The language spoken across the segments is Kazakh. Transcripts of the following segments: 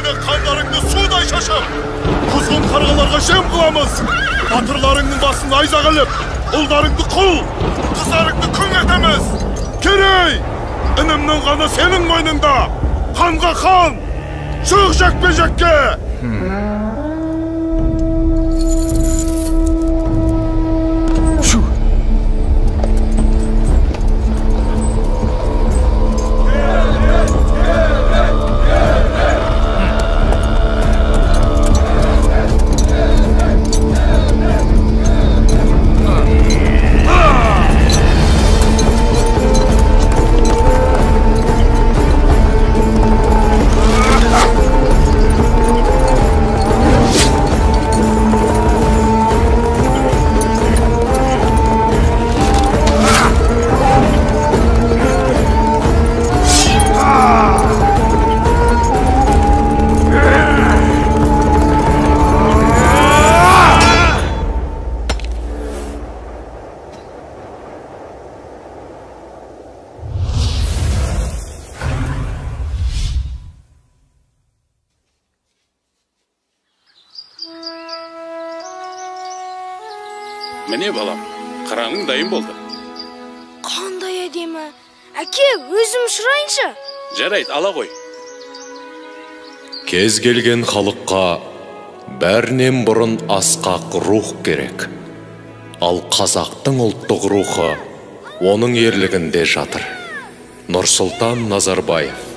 Seni kanlarını suday şaşıp, kuzgun kargalarga şem kılamız. Batırlarının basını ayza kılıp, uldarını kul, kızlarını kün etemiz. Kerey, inimnin kanı senin boynunda. Kanga kan, çıkacak becekке. Mene balam, qırağın dayım oldu. Qanday edemi? Ake, өзім шырайыншы. Жарайды, ала қой. Кез келген халыққа бәрінен бұрын асқақ рух керек. Ал қазақтың ұлттық рухы оның ерлігінде жатыр. Нұрсұлтан Назарбаев.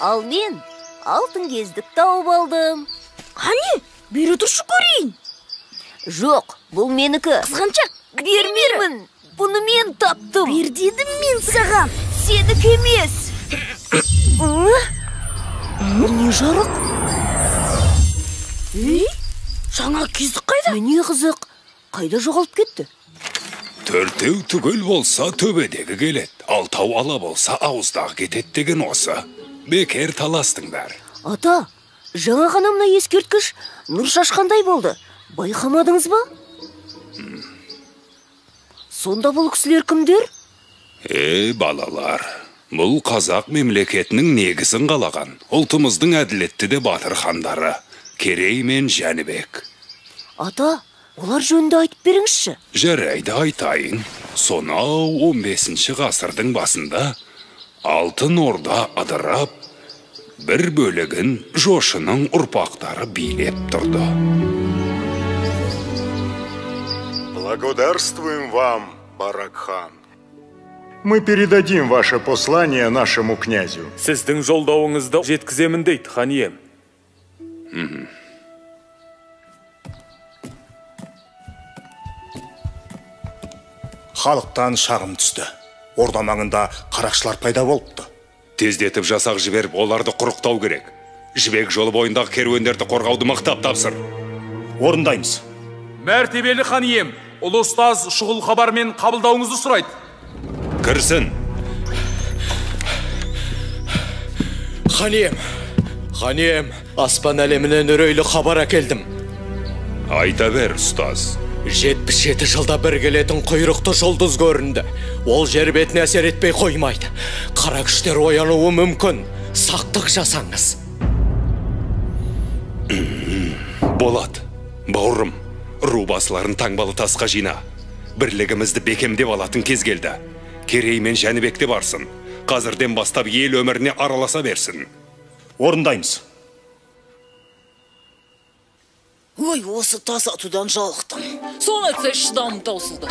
Ал мен алтын кездік тауып алдым. Қане, бері тұршы көрейін. Жоқ, бұл менікі. Қызғаншақ, бермеймін. Бұны мен таптым. Бер дедім мен саған. Сенікі емес. Бұл не жарық? Жаңа кездік қайда? Міне қызық, қайда жоғалып кетті? Төртеу түгел болса төбедегі келет, алтау ала болса ауыздағы кетет деген осы. Бекер таластыңдар. Ата, жаңа ғана мына ескерткіш нұр шашқандай болды. Байқамадыңыз ба? Сонда бұл кісілер кімдер? Балалар, бұл қазақ мемлекетінің негізін қалаған, ұлтымыздың әділетті де батыр хандары, Керей мен Жәнібек. Ата, олар жөнінде айтып беріңізші. Жарайды айтайын. Сонау 15-ші ғасырдың басында Алтын Орда адырап, бір бөлігін Жошының ұрпақтары билеп тұрды. Благодарствуем вам, Барак-хан. Мы передадим ваше послание нашему князю. Сіздің жолдауыңызды жеткіземін дейді, хан ием. Халықтан шағым түсті. Орда маңында қарақшылар пайда болыпты. Тездетіп жасақ жіберіп, оларды құрықтау керек. Жібек жолы бойындағы керуендерді қорғауды мықтап тапсыр. Орындаймыз. Мәртебелі хан ием, ұлы ұстаз шұғыл хабармен қабылдауыңызды сұрайды. Кірсін. Хан ием, аспан әлемінен үрейлі хабар әкелдім. Айта бер, ұстаз. 77 жылда бір келетін құйрықты жұлдыз көрінді. Ол жер бетіне әсер етпей қоймайды. Қара күштер оянуы мүмкін. Сақтық жасаңыз. Болады. Бауырым, ру басыларын таңбалы тасқа жина. Бірлігімізді бекемдеп алатын кез келді. Керей мен Жәнібекте барсын. Қазірден бастап ел өміріне араласа берсін. Орындаймыз. Ой, осы тас атудан жалықтым. Соны айтса шыдамым таусылды.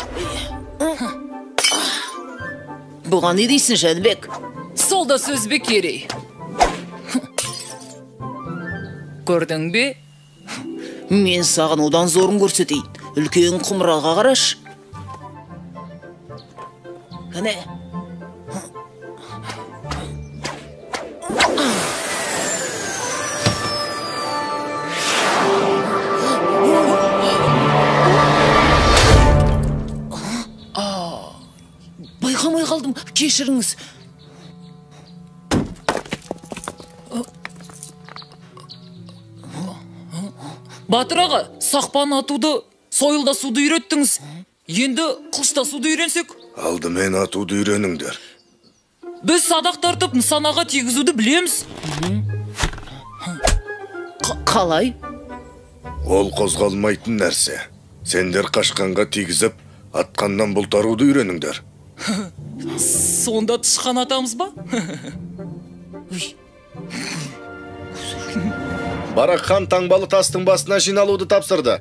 Бұған не дейсің, Жәнібек? Сол да сөз бе, Керей? Көрдің бе? Мен саған одан зорын көрсетейін. Үлкен құмыраға қараш. Кәне? Байқамай қалдым, кешіріңіз. Батыр аға, сақпан атуды, сойылдасуды үйреттіңіз. Енді қылыштасуды үйренсек? Алдымен атуды үйреніңдер. Біз садақ тартып нысанаға тигізуді білеміз. Қалай? Ол қозғалмайтын нәрсе. Сендер қашқанға тигізіп, атқаннан бұлтаруды үйреніңдер. Сонда тышқан атамыз ба? Барақ хан таңбалы тастың басына жиналуды тапсырды.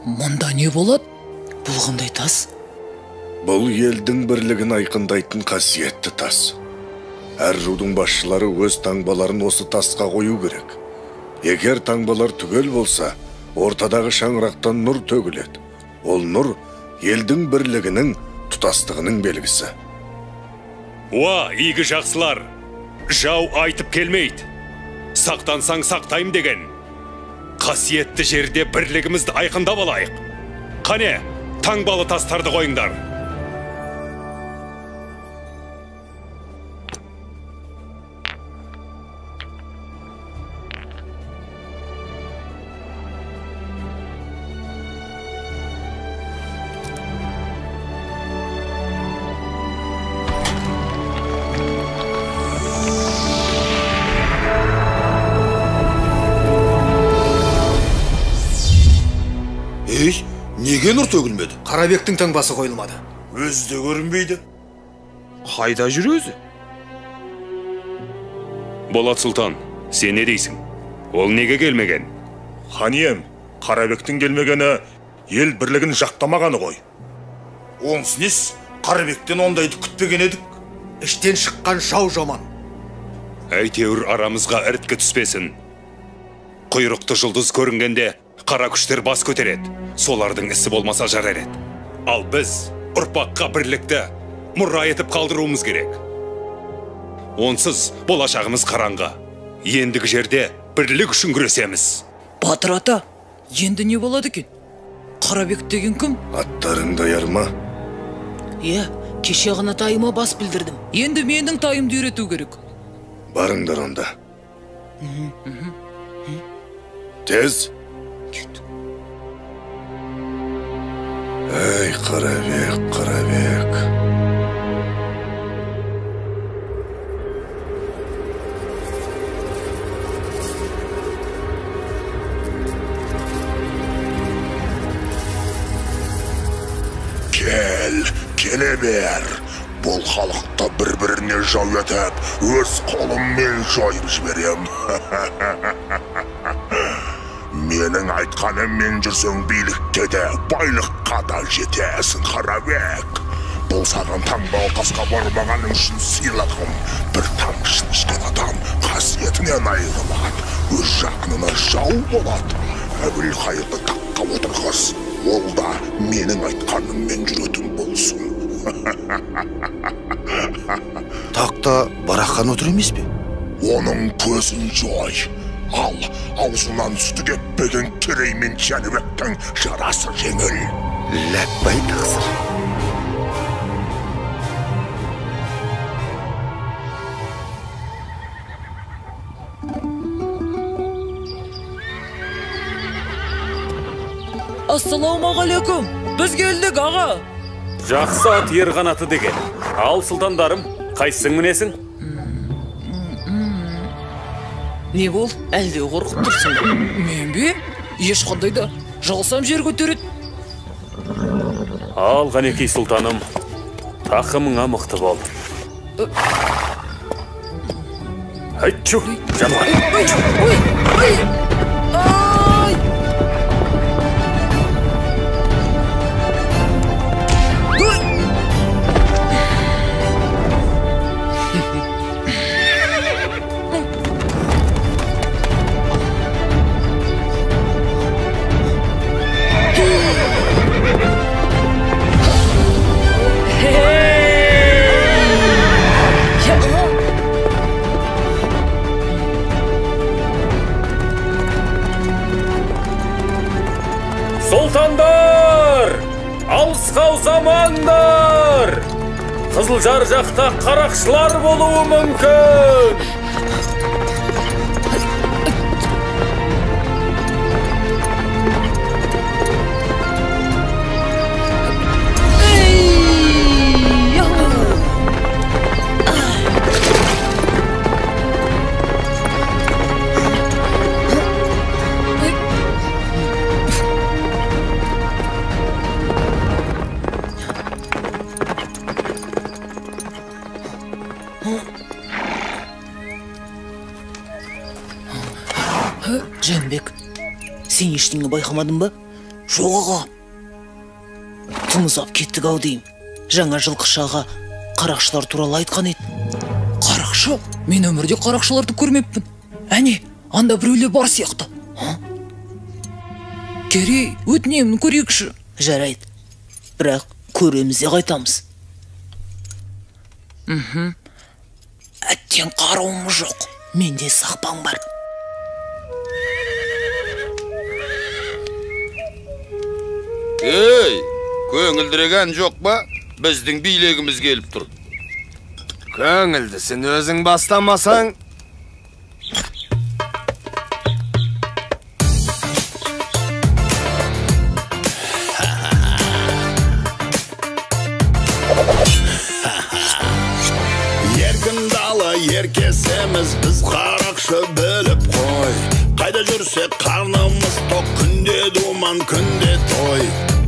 Мұнда не болады? Бұл қандай тас? Бұл елдің бірлігін айқындайтын қасиетті тас. Әр рудың басшылары өз таңбаларын осы тасқа қою керек. Егер таңбалар түгел болса, ортадағы шаңырақтан нұр төгіледі. Ол нұр елдің бірлігінің, тұтастығының белгісі. Уа, игі жақсылар, жау айтып келмейді. Сақтансаң сақтайым деген. Қасиетті жерде бірлігімізді айқындап алайық. Қане, таңбалы тастарды қойыңдар. Неге нұр төгілмеді? Қарабектің таңбасы қойылмады. Өзі көрінбейді. Қайда жүр өзі? Болат Сұлтан, сен не дейсің? Ол неге келмеген? Хан ием, Қарабектің келмегені ел бірлігін жақтамағаны ғой. Онсы нес? Қарабектен ондайды күтпеген едік. Іштен шыққан жау жаман. Әйтеуір арамызға ірткі түспесін. Құйрықты жұлдыз көрінгенде қара күштер бас көтереді. Солардың ісі болмаса жарар еді. Ал біз ұрпаққа бірлікті мұра етіп қалдыруымыз керек. Онсыз болашағымыз қараңғы. Ендігі жерде бірлік үшін күресеміз. Батыр ата, енді не болады екен? Қарабек деген кім? Аттарың даяр ма? Е, кеше ғана тайыма бас білдірдім. Енді менің тайымды үйрету керек. Барыңдар онда. Тез. Эй, Қарабек, Қарабек. Келе бер. Бұл халықты бір-біріне жау етіп, өз қолыммен жойып жіберем. Менің айтқаныммен жүрсең билікке де, байлыққа да жетесің, Қарабек. Бұл саған таңбалы тасқа бармағаның үшін сыйладым. Бір тамшыны ішкен адам қасиетінен айырылады, өз жақынына жау болады. Әбілқайырды таққа отырғыз, ол да менің айтқаныммен жүретін болсын. Тақта Барақ хан отыр емес пе? Оның көзін жой. Ал, аузынан сүті кеппеген Керей мен Жәнібектің жарасы жеңіл. Ләббай тақсыр. Ассаламағалейкум. Біз келдік, аға. Жақсы ат ер қанаты деген. Ал сұлтандарым, қайсың мінесің? Не бол, әлде қорқып тұрсың? Мен бе? Ешқандай да жалсам жер көтереді. Ал Ғанекей сұлтаным, тақымыңа мықты бол. Айтчу, жануар. Сұлтандар! Алысқа ұзамаңдар! Қызылжар жақта қарақшылар болуы мүмкін! Жәнбек, сен ештеңе байқамадың ба? Жоқ аға. Тымыз ап кеттік ау деймін. Жаңа жылқышаға қарақшылар туралы айтқан еді. Қарақшы? Мен өмірде қарақшыларды көрмеппін. Әне, анда біреулер бар сияқты. Керей, өтінемін көрейікші. Жарайды. Бірақ көреміз де қайтамыз. Әттен қаруымыз жоқ. Менде сақпан бар. Ей, көңілдіреген жоқ ба? Біздің билегіміз келіп тұр. Көңілдісін өзің бастамасаң. Еркін дала еркесіміз, біз қарақшы біліп қой. Қайда жүрсек қарнымыз тоқ, күнде думан, күнде той.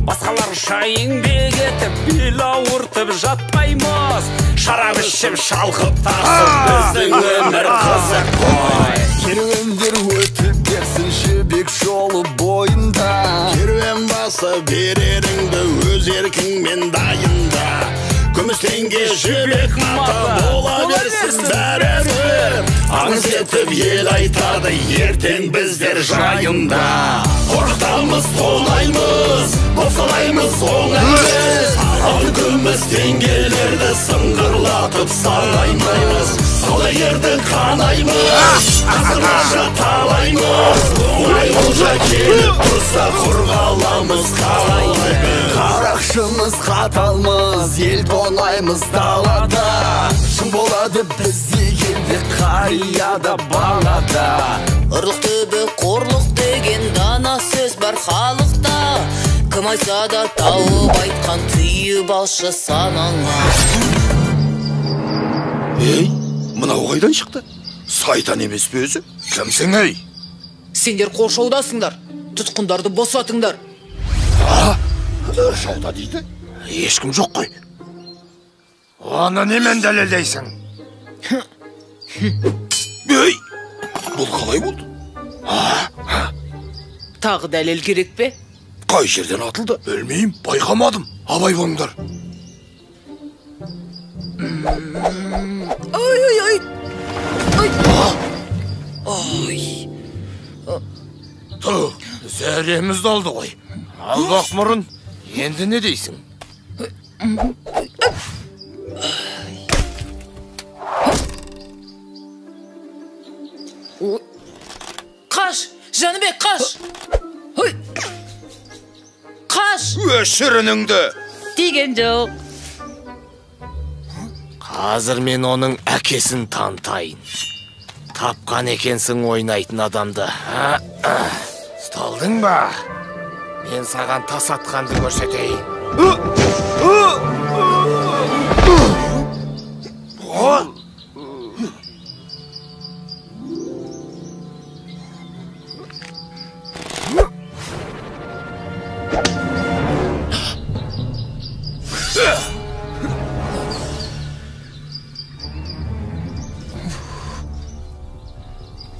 Басқаларша еңбек етіп, бел ауыртып жатпаймыз. Шарап ішіп шалқып тасып, біздің өмір қызық қой. Керуендер өтіп берсін жібек жолы бойында. Керуен басы береріңді өз еркіңмен дайында. Күміс теңге жібек мата бола берсін бәрібір. Аңыз етіп ел айтады, ертең біздер жайында. Қорқытамыз, тонаймыз, босалаймыз оңаймыз. Алтын күміс теңгелерді сыңғырлатып санаймыз. Солай ерді қанаймыз, асырлаша талаймыз. Оңай олжа келіп тұрса құрғаламыз қалайды. Қарақшымыз қаталмыз, ел тонаймыз далада. Шын болады бізде елде қарияда балада. Ұрлық түбі қорлық деген дана сөз бар халықта. Кім айтса да тауып айтқан түйіп алшы санаңа. Ей, мынау қайдан шықты? Сайтан емес пе өзі? Кімсің ей? Сендер қоршаудасыңдар. Тұтқындарды босатыңдар. Қоршауда дейді? Ешкім жоқ қой. Оны немен дәлелдейсің? Ей, бұл қалай болды? Тағы дәлел керек пе? Қай жерден атылды? Білмеймін, байқамадым. Абай болыңдар. Ой. Зәреміз долды ғой. Албақ мұрын, енді не дейсің? Қаш, Жәнібек, қаш! Қаш! Өшірініңді! Деген жоқ. Қазір мен оның әкесін тантайын. Тапқан екенсің ойнайтын адамды. Сталдың ба? Мен саған тас атқанды көрсетейін.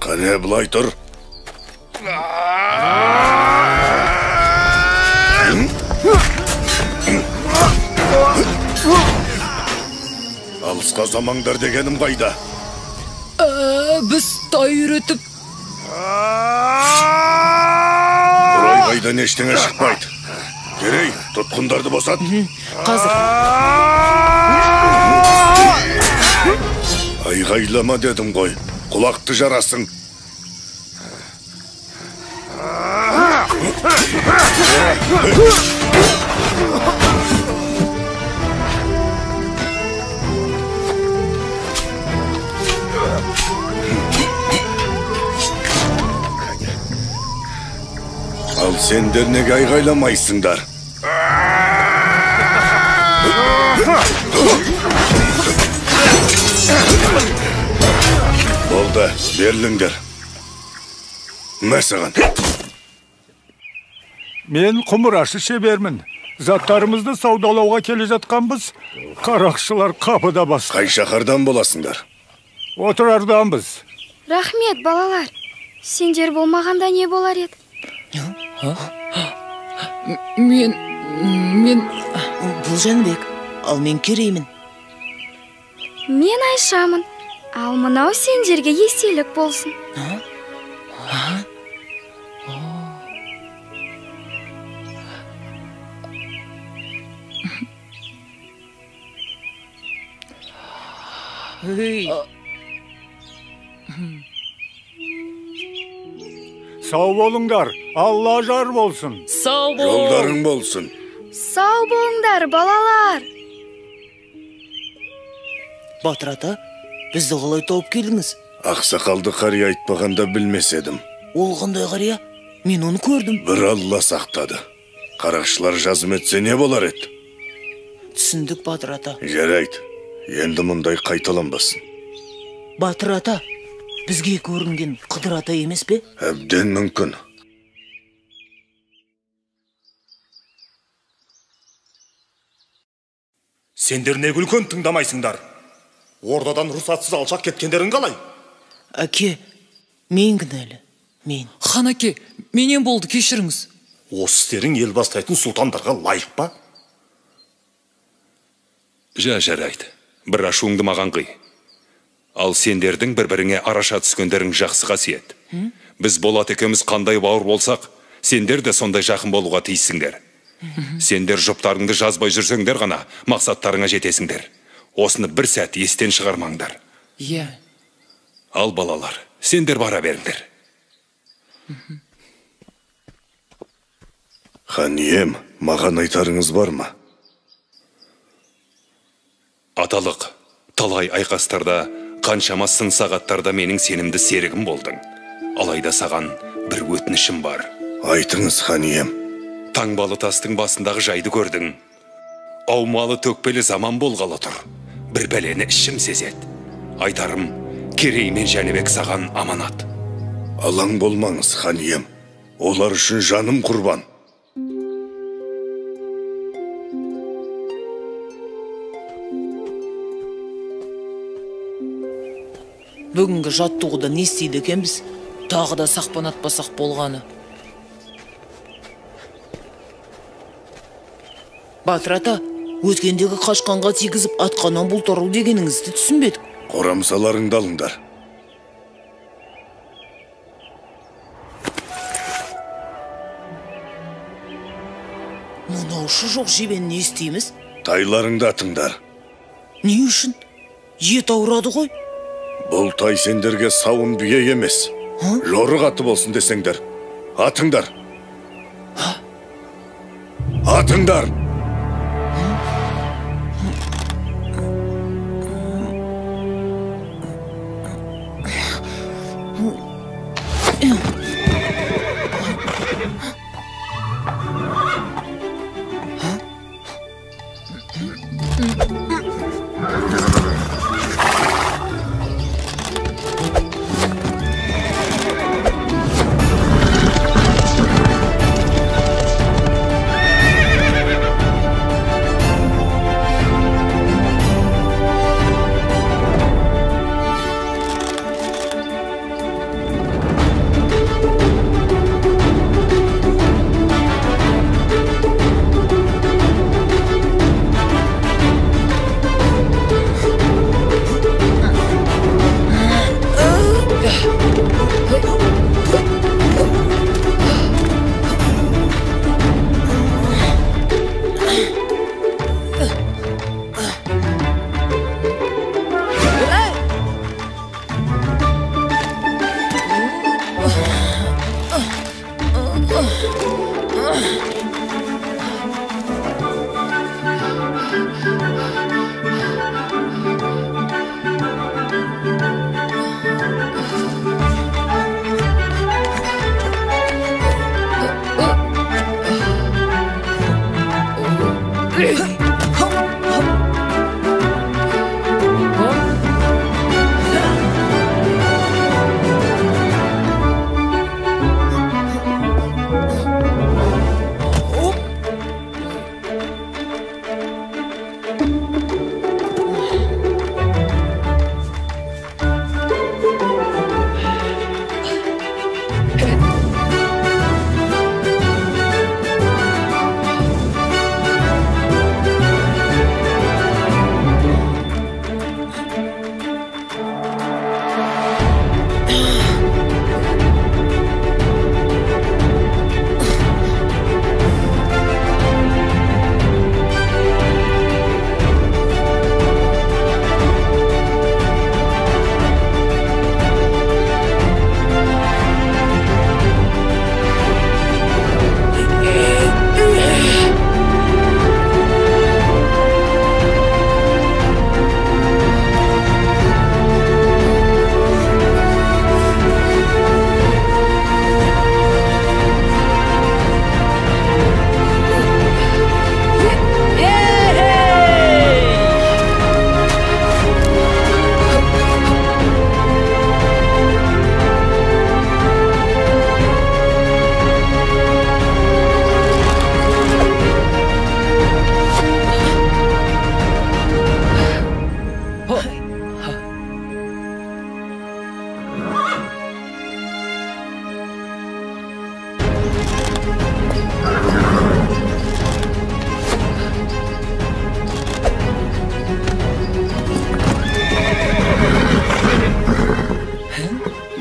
Қане бұлай тұр. Алысқа замаңдар дегенім қайда? Біз тай үйретіп. Құрай қайдан ештеңе шықпайды. Керей, тұтқындарды босат. Қазір. Айғайлама дедім ғой. Құлақты жарасың. Ал сендер неге айғайламайсыңдар? Болды, берліңдер. Мәсіған. Мен құмырашы шебермін. Заттарымызды саудалауға келе жатқанбыз. Қарақшылар қапыда басты. Қай шақардан боласыңдар? Отырарданбыз. Рахмет, балалар. Сендер болмағанда не болар еді? Мен... Бұл Жәнібек, ал мен Кереймін. Мен Айшамын. Ал мынау сендерге естелік болсын. Сау болыңдар, Алла жар болсын. Сау бол. Жолдарың болсын. Сау болыңдар, балалар. Батыр ата, бізді қалай тауып келдіңіз? Ақсақалды қария айтпағанда білмес едім. Ол қандай қария? Мен оны көрдім. Бір Алла сақтады. Қарақшылар жазым етсе не болар еді? Түсіндік, Батыр ата. Жарайды, енді мұндай қайталанбасын. Батыр ата, бізге көрінген Қыдыр ата емес пе? Әбден мүмкін. Сендер не күлкен тыңдамайсыңдар? Ордадан рұқсатсыз алшақ кеткендерің қалай? Әке, мен кінәлі, мен. Хан әке, менен болды, кешіріңіз. Осы істерің ел бастайтын сұлтандарға лайық па? Жарайды, бір ашуыңды маған қый. Ал сендердің бір-біріңе араша түскендерің жақсы қасиет. Біз Болат екеуміз қандай бауыр болсақ, сендер де сондай жақын болуға тиіссіңдер. Сендер жұптарыңды жазбай жүрсеңдер ғана мақсаттарыңа жетесіңдер. Осыны бір сәт естен шығармаңдар. Иә. Ал балалар, сендер бара беріңдер. Хан ием, маған айтарыңыз бар ма? Аталық, талай айқастарда, қаншама сын сағаттарда менің сенімді серігім болдың. Алайда саған бір өтінішім бар. Айтыңыз, хан ием. Таңбалы тастың басындағы жайды көрдің. Аумалы төкпелі заман болғалы тұр. Бір бәлені ішім сезет. Айтарым, Керей мен Жәнібек саған аманат. Алаң болмаңыз, хан ием. Олар үшін жаным құрбан. Бүгінгі жаттығуда не істейді екенбіз? Тағы да сақпан атпасақ болғаны. Батыр ата, өткендегі қашқанға тигізіп атқанан бұлтару дегеніңізді түсінбедік. Қорамсаларыңды алыңдар. Мынаушы жоқ жебені не істейміз? Тайларыңды атыңдар. Не үшін? Ет ауырады ғой. Бұл тай сендерге сауын бие емес. Жорық аты болсын десеңдер. Атыңдар. Атыңдар.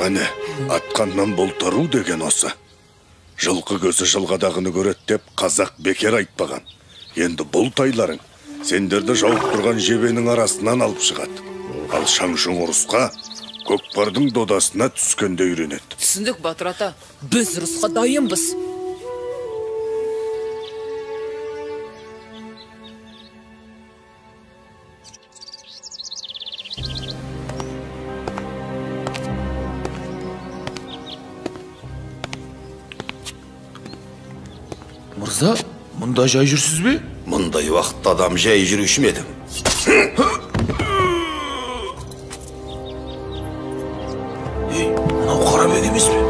Міне, атқаннан болтару деген осы. Жылқы көзі жылғадағыны көрет деп қазақ бекер айтпаған. Енді бұл тайларың сендерді жауып тұрған жебенің арасынан алып шығады. Ал шаңшың ұрысқа көкпардың додасына түскенде үйренеді. Түсіндік, Батыр ата. Біз ұрысқа дайынбыз. Мырза, мұнда жай жүрсіз бе? Мұндай уақытта адам жай жүруші ме едім? Мынау Қарабек емес пе?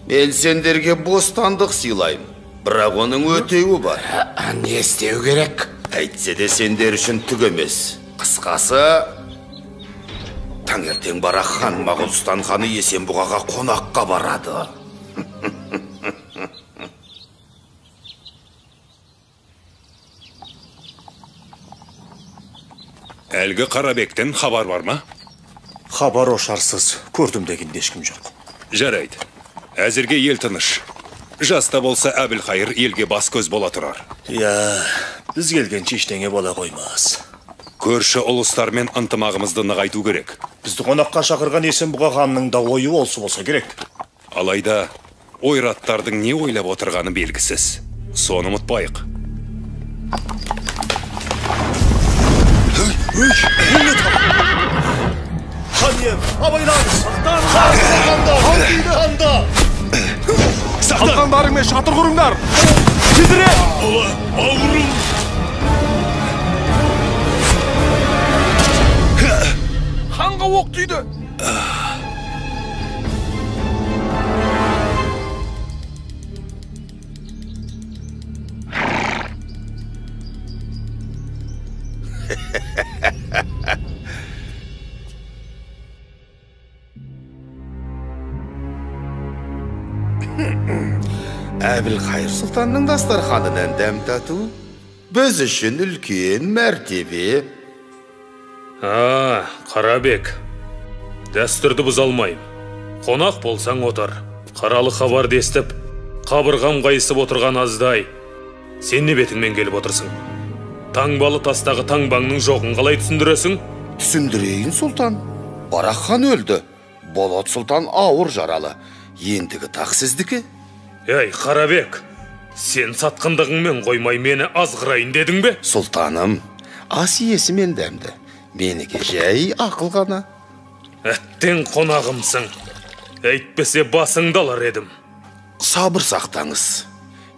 Мен сендерге бостандық сыйлайым, бірақ оның өтеуі бар. Не істеу керек? Әйтсе де сендер үшін түк емес. Қысқасы, таңертең барақ хан Моғолстан ханы Есенбұғаға қонаққа барады. Әлгі Қарабектен хабар бар ма? Хабар ошарсыз, көрдім дегенде ешкім жоқ. Жарайды. Әзірге ел тыныш. Жаста болса Әбілқайыр елге бас көз бола тұрар. Біз келгенше ештеңе бола қоймас. Көрші ұлыстармен ынтымағымызды нығайту керек. Бізді қонаққа шақырған Есенбұға ханның да ойы осы болса керек. Алайда ойраттардың не ойлап отырғаны белгісіз. Соны ұмытпайық. Хан ием, абайлаңыз! Ханда! Қалқандарыңмен шатыр құрыңдар! Тезіре! Ауырым! Ханға оқ тиді! Әбілқайыр сұлтанның дастарханынан дәм тату біз үшін үлкен мәртебе. Қарабек, дәстүрді бұза алмайым. Қонақ болсаң отыр. Қаралы хабарды естіп, қабырғам қайысып отырған аздай. Сен не бетіңмен келіп отырсың? Таңбалы тастағы таңбаңның жоғын қалай түсіндіресің? Түсіндірейін, сұлтан. Барақ хан өлді. Болот сұлтан ауыр жаралы. Ендігі тақ сіздікі? Ей, Қарабек, сен сатқындығыңмен қоймай мені азғырайын дедің бе? Сұлтаным, ас иесі мен дәмді. Менікі жай ақыл ғана. Әттен қонағымсың. Әйтпесе басыңды алар едім. Сабыр сақтаңыз.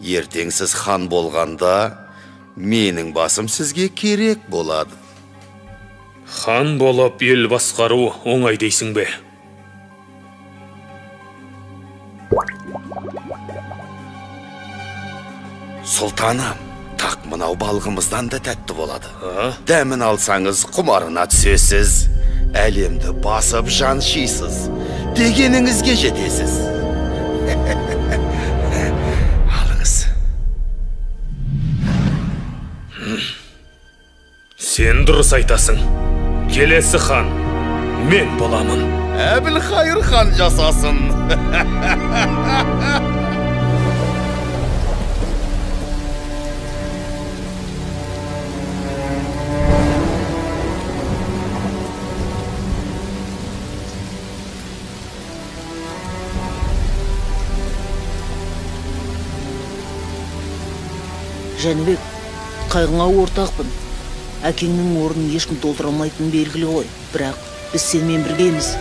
Ертең сіз хан болғанда, менің басым сізге керек болады. Хан болып ел басқару оңай дейсің бе? Сұлтаным, тақ мынау балғымыздан да тәтті болады. Дәмін алсаңыз құмарына түсесіз, әлемді басып жан шисіз, дегеніңізге жетесіз. Алыңыз. Сен дұрыс айтасың. Келесі хан мен боламын. Әбілқайыр хан жасасын. Жәнібек, қайғыңа ортақпын. Әкеңнің орнын ешкім толтыра алмайтыны белгілі ғой. Бірақ біз сенімен біргеміз.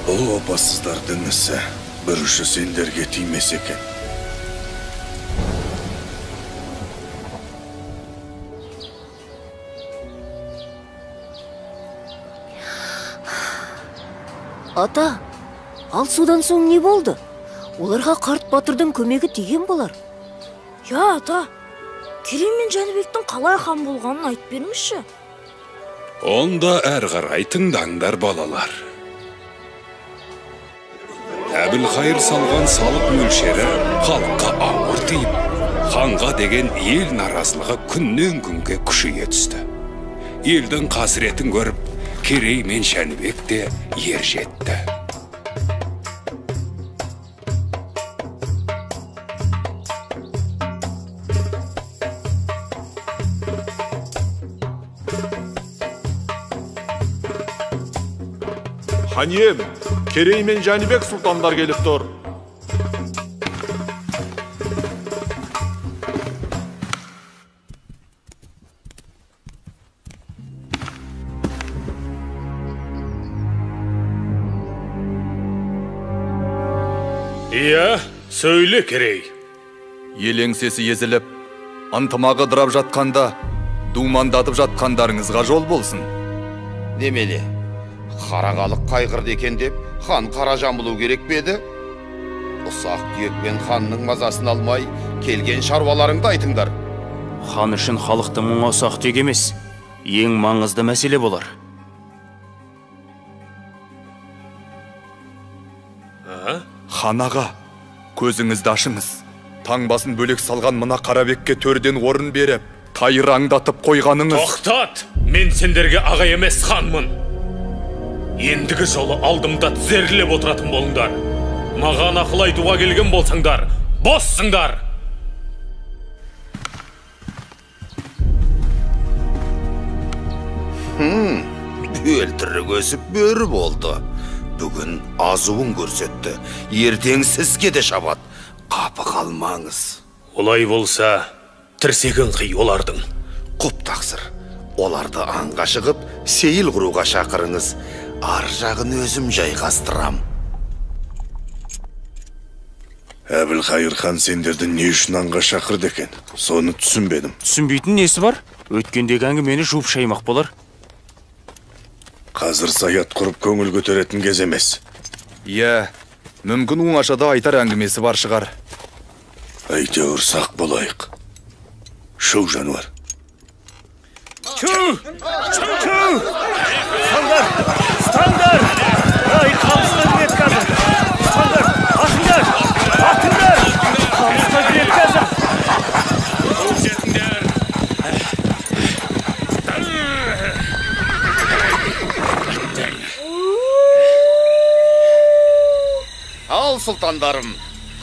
Бұл опасыздардың ісі бір ұшы сендерге тимес екен. Ата, ал содан соң не болды? Оларға қарт батырдың көмегі тиген болар. Я, ата, Керей мен Жәнібектің қалай хан болғанын айтып беріңізші. Онда әр қарай тыңдаңдар балалар. Әбілқайыр салған салық мөлшері халыққа ауыр тиіп, ханға деген ел наразылығы күннен күнге күшейе түсті. Елдің қасіретін көріп, Керей мен Жәнібек те ер жетті. Ханем, Керей мен Жәнібек сұлтандар келіп тұр. Иә, сөйле, Керей. Ел еңсесі езіліп, ынтымағы дырап жатқанда, думандатып жатқандарыңызға жол болсын. Немеле? Қарағалық қайғырды екен деп, хан қара жамылу керек беді? Ұсақ түйекпен ханның мазасын алмай, келген шаруаларыңды айтыңдар. Хан үшін халықтың мұңа ұсақ түйек емес, ең маңызды мәселе болар. Хан аға, көзіңізді ашыңыз. Таңбасын бөлек салған мына Қарабекке төрден орын беріп, тайраңдатып қойғаныңыз. Тоқтат! Мен сендерге аға емес ханмын. Ендігі жолы алдымда тізерлеп отыратын болыңдар. Маған ақыл айтуға келген болсаңдар, боссыңдар. Өлтірік өсіп бөрі болды. Бүгін азуын көрсетті. Ертең сізге де шабат. Қапы қалмаңыз. Олай болса, тірсегін қи олардың. Құп тақсыр. Оларды аңға шығып, сейіл құруға шақырыңыз. Ар жағын өзім жайғастырам. Әбілқайыр хан сендерді не үшін аңға шақырды екен? Соны түсінбедім. Түсінбейтін несі бар? Өткендегі әңгімені жуып шаймақ болар. Қазір саят құрып көңіл көтеретін кез емес. Иә, мүмкін оңашада айтар әңгімесі бар шығар. Әйтеуір сақ болайық. Шоу жануар. Стандар! Стандар! Ай, қамысқа кірет қазір! Стандар! Атыңдар! Атыңдар! Қамысқа кірет қазір! Ал сұлтандарым,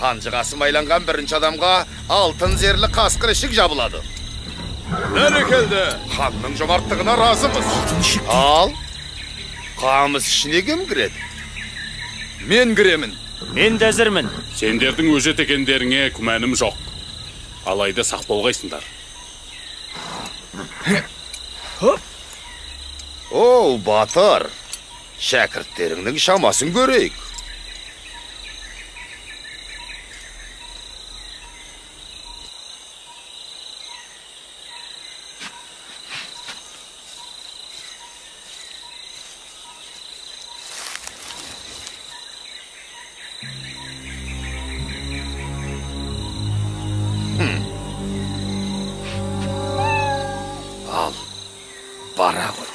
қанжығасы майланған бірінші адамға алтын зерлі қасқыр ішік жабылады. Бәрекелді! Ханның жомарттығына разымыз. Ал, қамыс ішіне кім кіреді? Мен кіремін. Мен де әзірмін. Сендердің өжет екендеріңе күмәнім жоқ. Алайда сақ болғайсыңдар. Оу, батыр. Шәкірттеріңнің шамасын көрейік. Ал, бара ғой.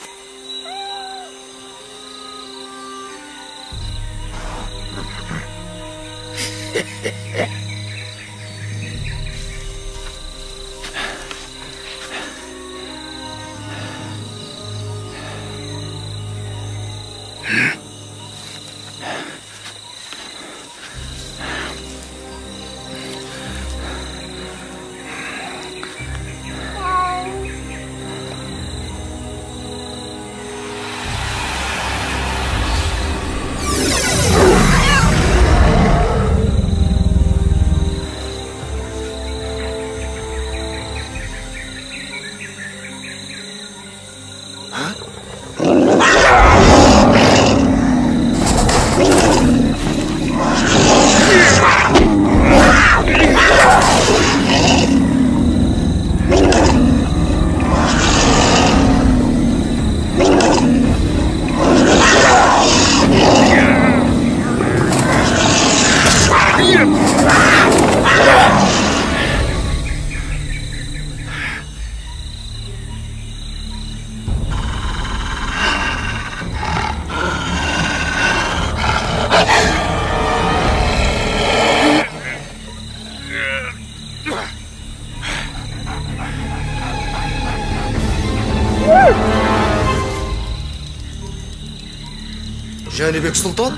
Жәнібек сұлтан,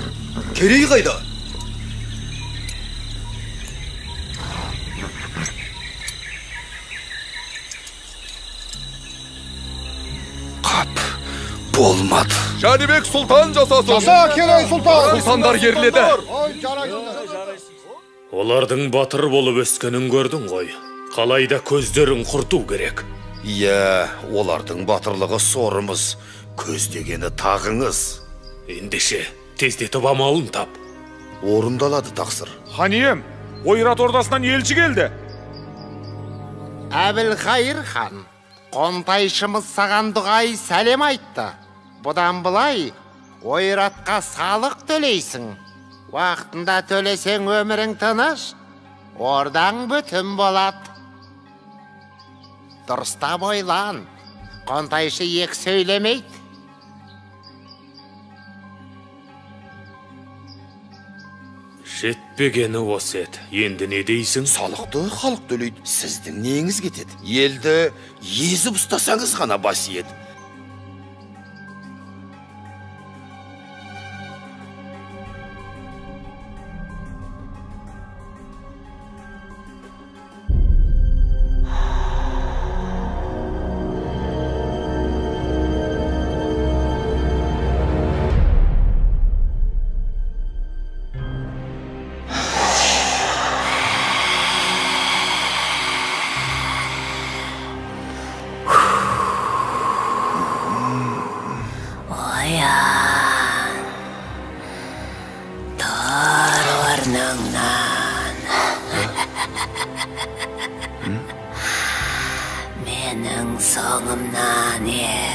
Керей қайда? Қап, болмады. Жәнібек сұлтан жасасын. Жаса, Керей сұлтан. Сұлтандар ерледі. Олардың батыр болып өскенін көрдің ғой. Қалайда көздерін құрту керек. Иә, олардың батырлығы сорымыз, көздегені тағыңыз. Ендеше, тездетіп амалын тап. Орындалады тақсыр. Хан ием, ойрат ордасынан елші келді. Әбілқайыр хан, қонтайшымыз саған дұғай сәлем айтты. Бұдан бұлай, ойратқа салық төлейсің. Уақытында төлесең өмірің тыныш, ордаң бүтін болады. Дұрыстап ойлан, қонтайшы ек сөйлемейді. Жетпегені осы ет. Енді не дейсің? Салықты халық төлейді. Сіздің неңіз кетеді? Елді езіп ұстасаңыз ғана бас еді. Менің соңымнан ер.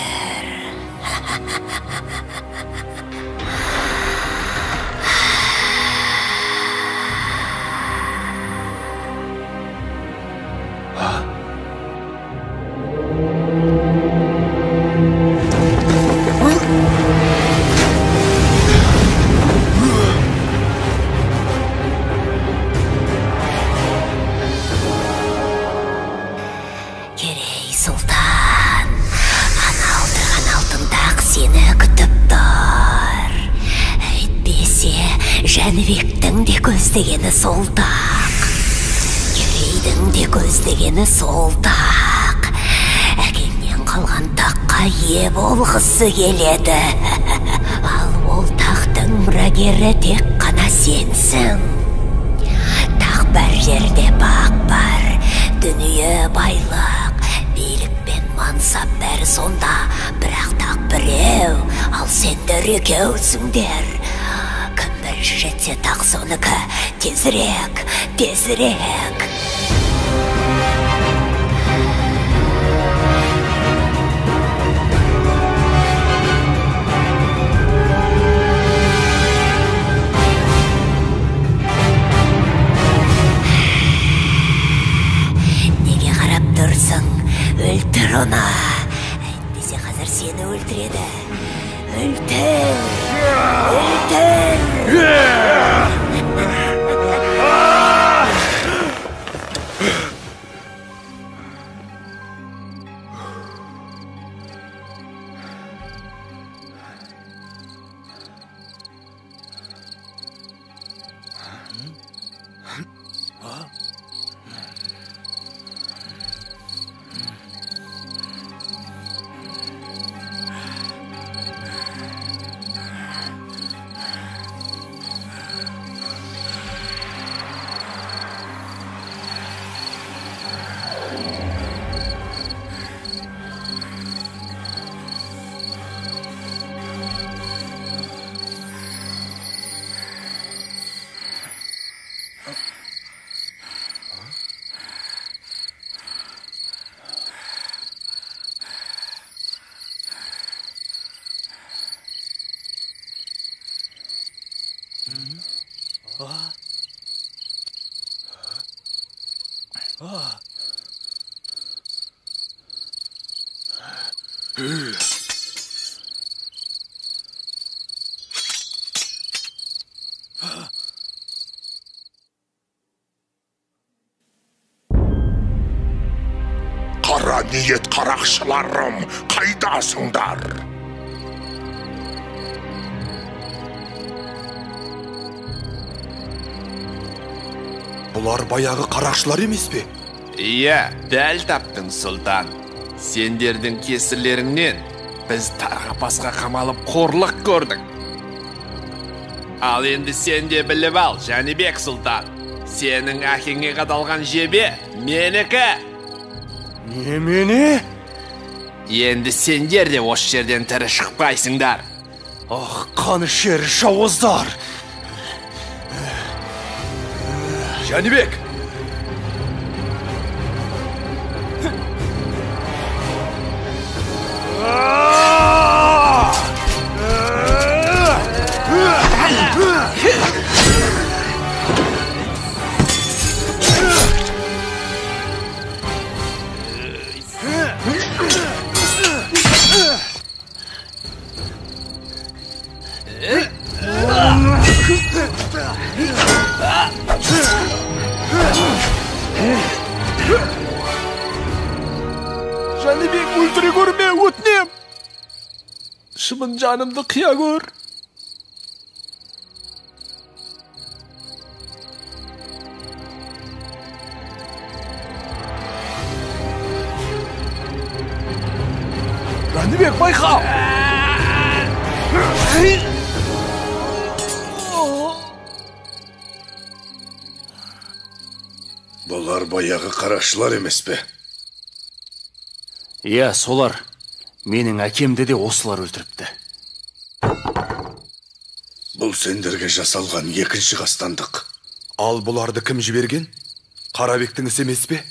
Жәнібектің де көздегені солтақ, Керейдің де көздегені солтақ. Әкеңнен қалған таққа ие болғысы келеді. Ал ол тақтың мұрагері тек қана сенсің. Тақ бір жерде бақ бар, дүние байлық, билік пен мансап бәрі сонда, бірақ тақ біреу, ал сендер екеусіңдер. Кім бірінші жетсе тақ соныкі, тезірек, тезірек. Өлтір оны. Әйтпесе қазір сені өлтіреді. Өлтір! Өлтір! Қара ниет қарақшыларым, қайдасыңдар? Бұлар баяғы қарақшылар емес пе? Иә, дәл таптың, сұлтан. Сендердің кесірлеріңнен біз тарға басқа қамалып қорлық көрдік. Ал енді сен де біліп ал, Жәнібек сұлтан. Сенің әкеңе қадалған жебе менікі. Немене? Енді сендер де осы жерден тірі шықпайсыңдар. Ох, қанішер жауыздар! Жәнібек! Жәнібек, өлтіре көрме, өтінем. Шымын жанымды қия көр. Жәнібек, байқа! Бұлар баяғы қарақшылар емес пе? Иә, солар. Менің әкемді де осылар өлтіріпті. Бұл сендерге жасалған екінші қастандық. Ал бұларды кім жіберген? Қарабектің ісі емес пе?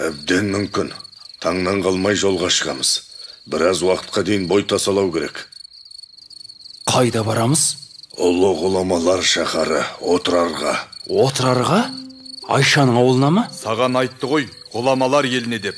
Әбден мүмкін. Таңнан қалмай жолға шығамыз. Біраз уақытқа дейін бой тасалау керек. Қайда барамыз? Ұлы ғұламалар шаһары Отырарға. Отырарға? Айшаның ауылына ма? Саған айтты ғой, ғұламалар еліне деп.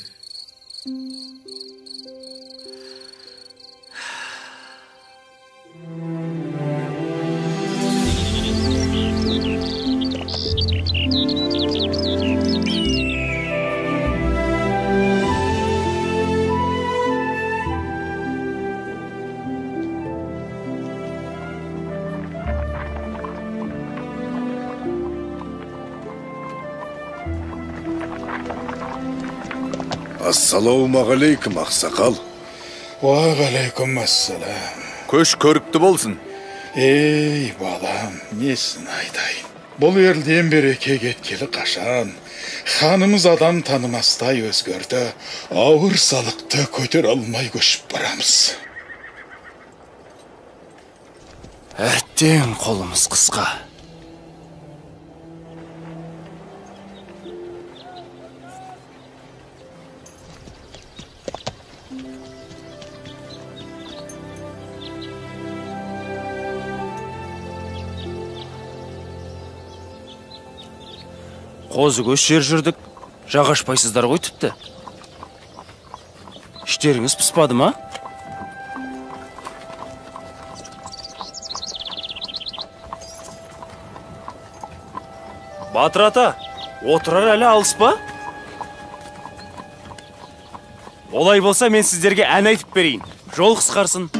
Ассалаумағалейкум, ақсақал. Уағалейкум ассалам. Көш көрікті болсын. Ей, балам, несін айтайын. Бұл елден береке кеткелі қашан. Ханымыз адам танымастай өзгерді. Ауыр салықты көтер алмай көшіп барамыз. Әттең қолымыз қысқа. Қозы көш жер жүрдік, жағашпайсыздар ғой тіпті. Іштеріңіз піспады ма? Батыр ата, отырар әлі алыс па? Олай болса мен сіздерге ән айтып берейін. Жол қысқарсын.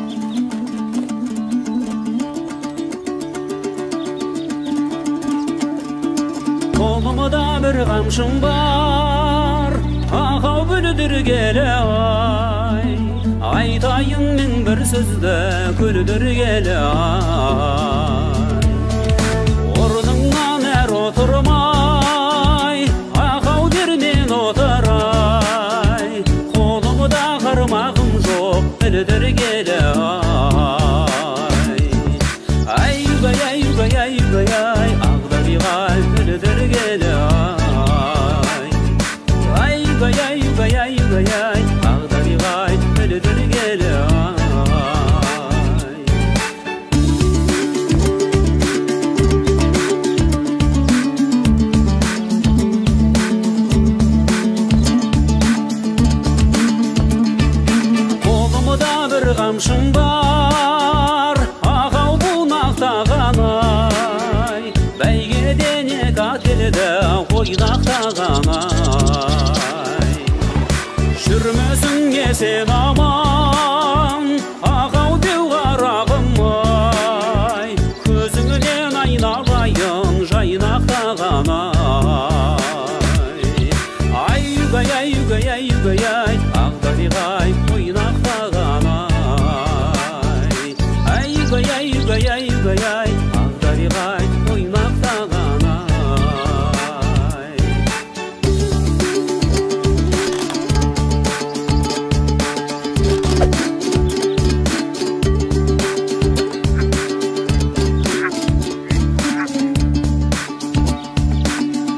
Қолымда бір қамшым бар, ақау бүлдір келе ай. Айтайын мен бір сөзді күлдір келе ай. Орныңнан әр отырмай, ақау дермен отырай. Қолымда қармағым жоқ, бүлдір келе ай. Ай-югай, ай-югай, ай-югай, ай, ағдабиғай бүлдір келе ай. Ай-югай, ай-югай, ай-югай, ай, ағдабиғай бүлдір келе ай. Қолымда бір қамшым бар, ақау бұнақтаған ай. Бәйгеден екі ателді ойнақтаған ай. Жүрмесіңе сен аман, ақау деу қарағым ай. Көзіңнен айналайын жайнақтаған ай. Ай-югай, ай-югай, ай-югай, ай, ағдабиғай ойнақтаған ай. Ай-югай, ай-югай, ай-югай, ай, ағдабиғай ойнақтаған ай.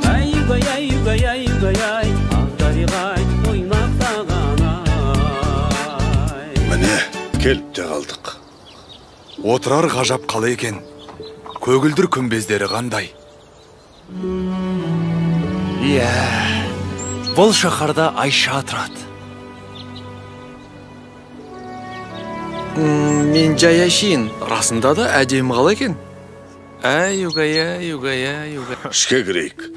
Ай-югай, ай-югай, ай-югай, ай, ағдабиғай ойнақтаған ай. Міне, келіп те қалдық. Отырар ғажап қалай екен. Көгілдір күмбездері қандай. Иә, бұл шаһарда Айша тұрады. Мен жай әшейін, расында да әдемі қала екен. Ай-югай, ай-югай, ай-югай. Ішке кірейік.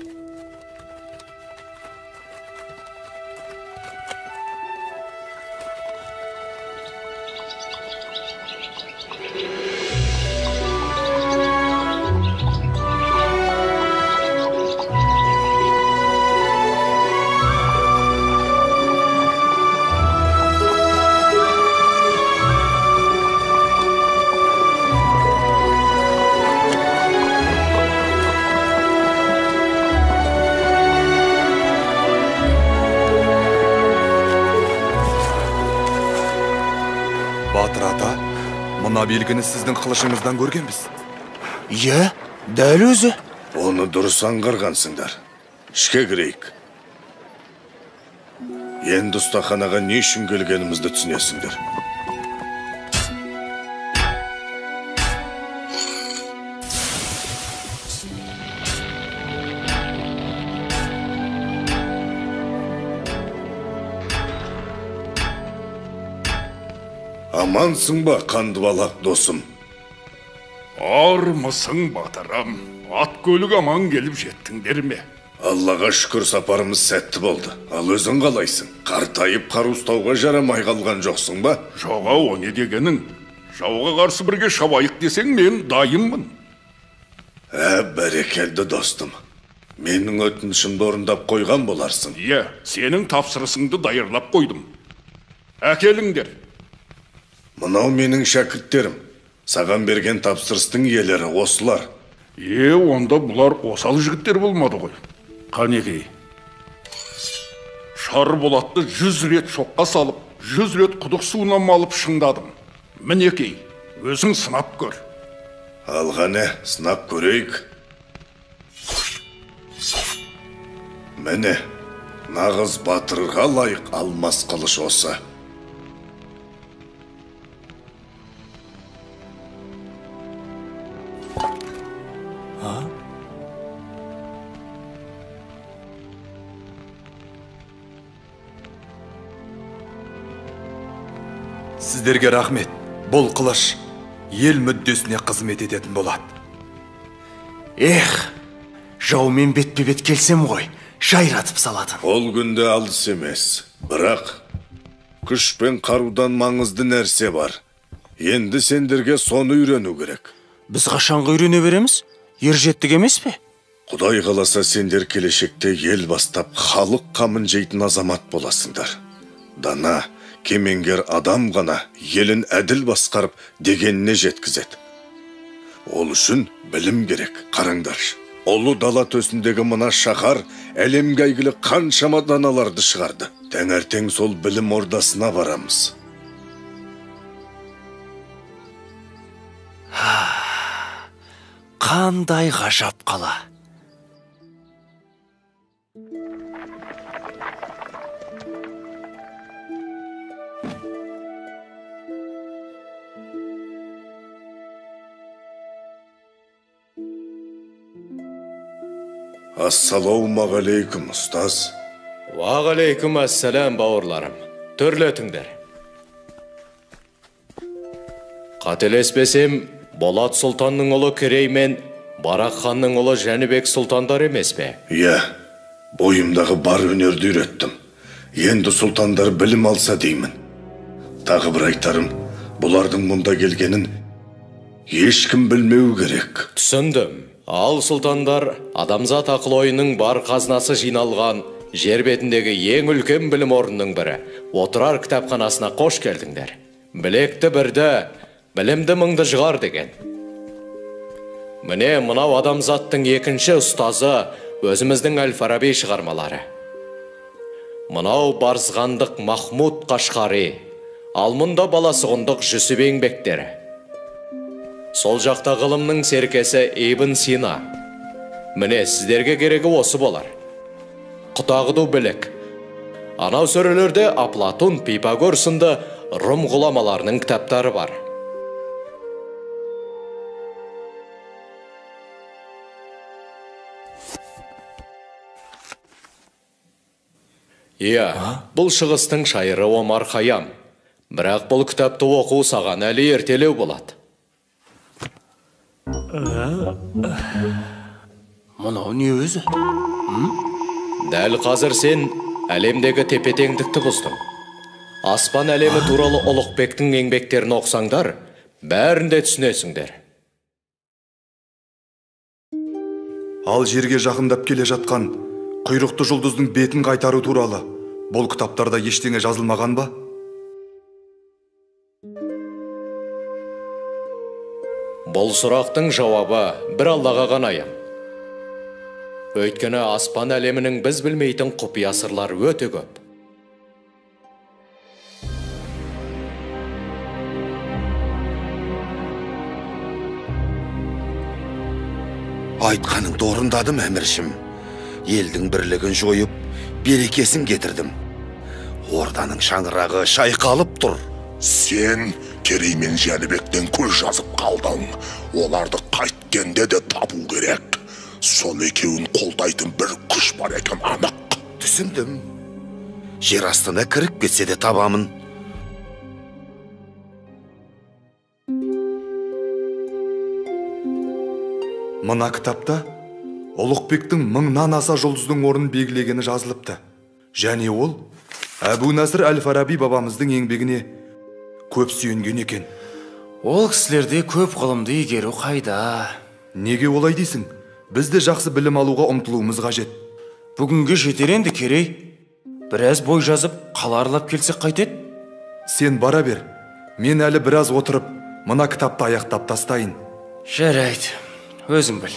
Батыр ата, мына белгіні сіздің қылышыңыздан көргенбіз. Иә, дәл өзі. Оны дұрыс аңғарғансыңдар. Ішке кірейік. Енді ұстаханаға не үшін келгенімізді түсінесіңдер. Амансың ба, қандыбалақ досым? Армысың, батырам. Ат көлік аман келіп жеттіңдер ме? Аллаға шүкір сапарымыз сәтті болды. Ал өзің қалайсың? Қартайып қар ұстауға жарамай қалған жоқсың ба? Жоға, о не дегенің? Жауға қарсы бірге шабайық десең, мен дайынмын. Бәрекелді достым. Менің өтінішімді орындап қойған боларсың. Иә, сенің тапсырысыңды дайырлап қойдым. Әкеліңдер. Мынау менің шәкірттерім. Саған берген тапсырыстың иелері осылар. Онда бұлар осал жігіттер болмады ғой. Қанеки, Шарболатты 100 рет шоққа салып, 100 рет құдық суына малып шыңдадым. Мінекей, өзің сынап көр. Алғане, сынап көрейік. Міне, нағыз батырға лайық алмас қылыш осы. Сіздерге рахмет. Бұл қылыш ел мүддесіне қызмет ететін болады. Жаумен бетпе-бет келсем ғой, жайратып салатын. Ол күнде алыс емес. Бірақ күш пен қарудан маңызды нәрсе бар. Енді сендерге соны үйрену керек. Біз қашанғы үйрене береміз? Ержеттік емес пе? Құдай қаласа сендер келешекте ел бастап халық қамын жейтін азамат боласыңдар. Дана, кемеңгер адам ғана елін әділ басқарып дегеніне жеткізеді. Ол үшін білім керек. Қараңдаршы. Олы дала төсіндегі мына шаһар әлемге әйгілі қаншама даналарды шығарды. Таңертең сол білім ордасына барамыз. Қандай ғажап қала. Ассалаумағалейкум, ұстаз. Уағалейкум ассалам, бауырларым. Төрлетіңдер. Қателеспесем, Болат Сұлтанның ұлы Керей мен Барақ ханның ұлы Жәнібек сұлтандар емес пе? Бойымдағы бар өнерді үйреттім. Енді сұлтандар білім алса деймін. Тағы бір айтарым, бұлардың мұнда келгенін ешкім білмеу керек. Түсіндім. Ал сұлтандар адамзат ақыл ойының бар қазынасы жиналған жер бетіндегі ең үлкен білім орнының бірі отырар кітапханасына қош келдіңдер. Білекті бірді, білімді мыңды жығар деген. Міне мынау адамзаттың екінші ұстазы өзіміздің Әл-Фараби шығармалары. Мынау Барзғандық Махмуд Қашқари, ал мұнда Баласығындық Жүсіп еңбектері. Сол жақта ғылымның серкесі Ибн Сина. Міне сіздерге керегі осы болар. Құтағыду білік. Анау сөрелерде Аплатон, Пифагор сынды Рум ғұламаларының кітаптары бар. Бұл шығыстың шайыры Омар Хайям. Бірақ бұл кітапты оқу саған әлі ертелеу болады. Мұнау не өзі? Дәл қазір сен әлемдегі тепе-теңдікті бұздың. Аспан әлемі туралы Ұлықбектің еңбектерін оқсаңдар, бәрінде түсінесіңдер. Ал жерге жақындап келе жатқан құйрықты жұлдыздың бетін қайтару туралы бұл кітаптарда ештеңе жазылмаған ба? Бұл сұрақтың жауабы бір Аллаға ғана аян. Өйткені аспан әлемінің біз білмейтін құпия сырлар өте көп. Айтқаныңды орындадым, әміршім. Елдің бірлігін жойып, берекесін кетірдім. Орданың шаңырағы шайқалып тұр. Сен Керей мен Жәнібектен көз жазып қалдың. Оларды қайткенде де табу керек. Сол екеуін қолдайтын бір күш бар екен анық. Түсіндім. Жер астына кіріп кетсе де табамын. Мына кітапта Ұлықбектің 1000-нан аса жұлдыздың орнын белгілегені жазылыпты. Және ол Әбу Насыр Әл-Фараби бабамыздың еңбегіне көп сүйенген екен. Ол кісілерде көп ғылымды игеру қайда? Неге олай дейсің? Біз де жақсы білім алуға ұмтылуымыз қажет. Бүгінге жетер енді Керей. Біраз бой жазып, қала аралап келсек қайтеді? Сен бара бер. Мен әлі біраз отырып, мына кітапты аяқтап тастайын. Жарайды, өзің біл.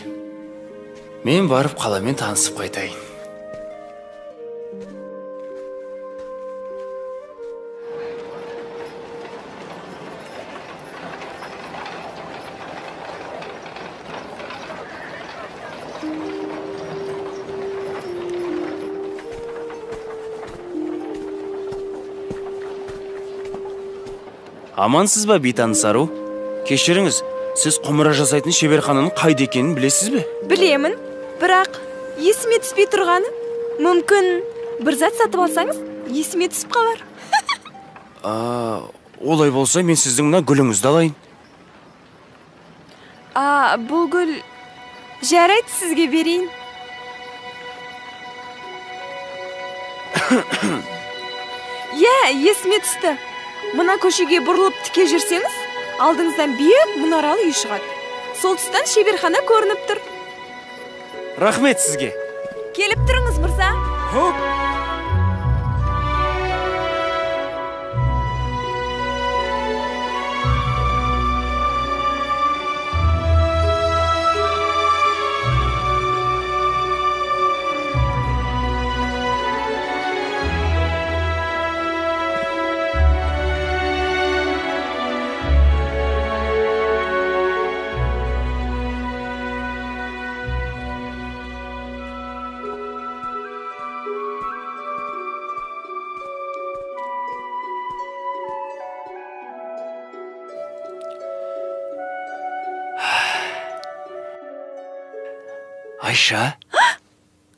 Мен барып қаламен танысып қайтайын. Амансыз ба, бейтаныс ару? Кешіріңіз, сіз құмыра жасайтын шеберхананың қайда екенін білесіз бе? Білемін, бірақ есіме түспей тұрғаны. Мүмкін бір зат сатып алсаңыз, есіме түсіп қалар. Олай болса, мен сіздің мына гүліңізді алайын. Бұл гүл жарайды, сізге берейін. Есіме түсті. Мына көшеге бұрылып тіке жүрсеңіз, алдыңыздан биік мұнаралы үй шығады. Сол тұстан шеберхана көрініп тұр. Рахмет сізге. Келіп тұрыңыз, мырза. Айша?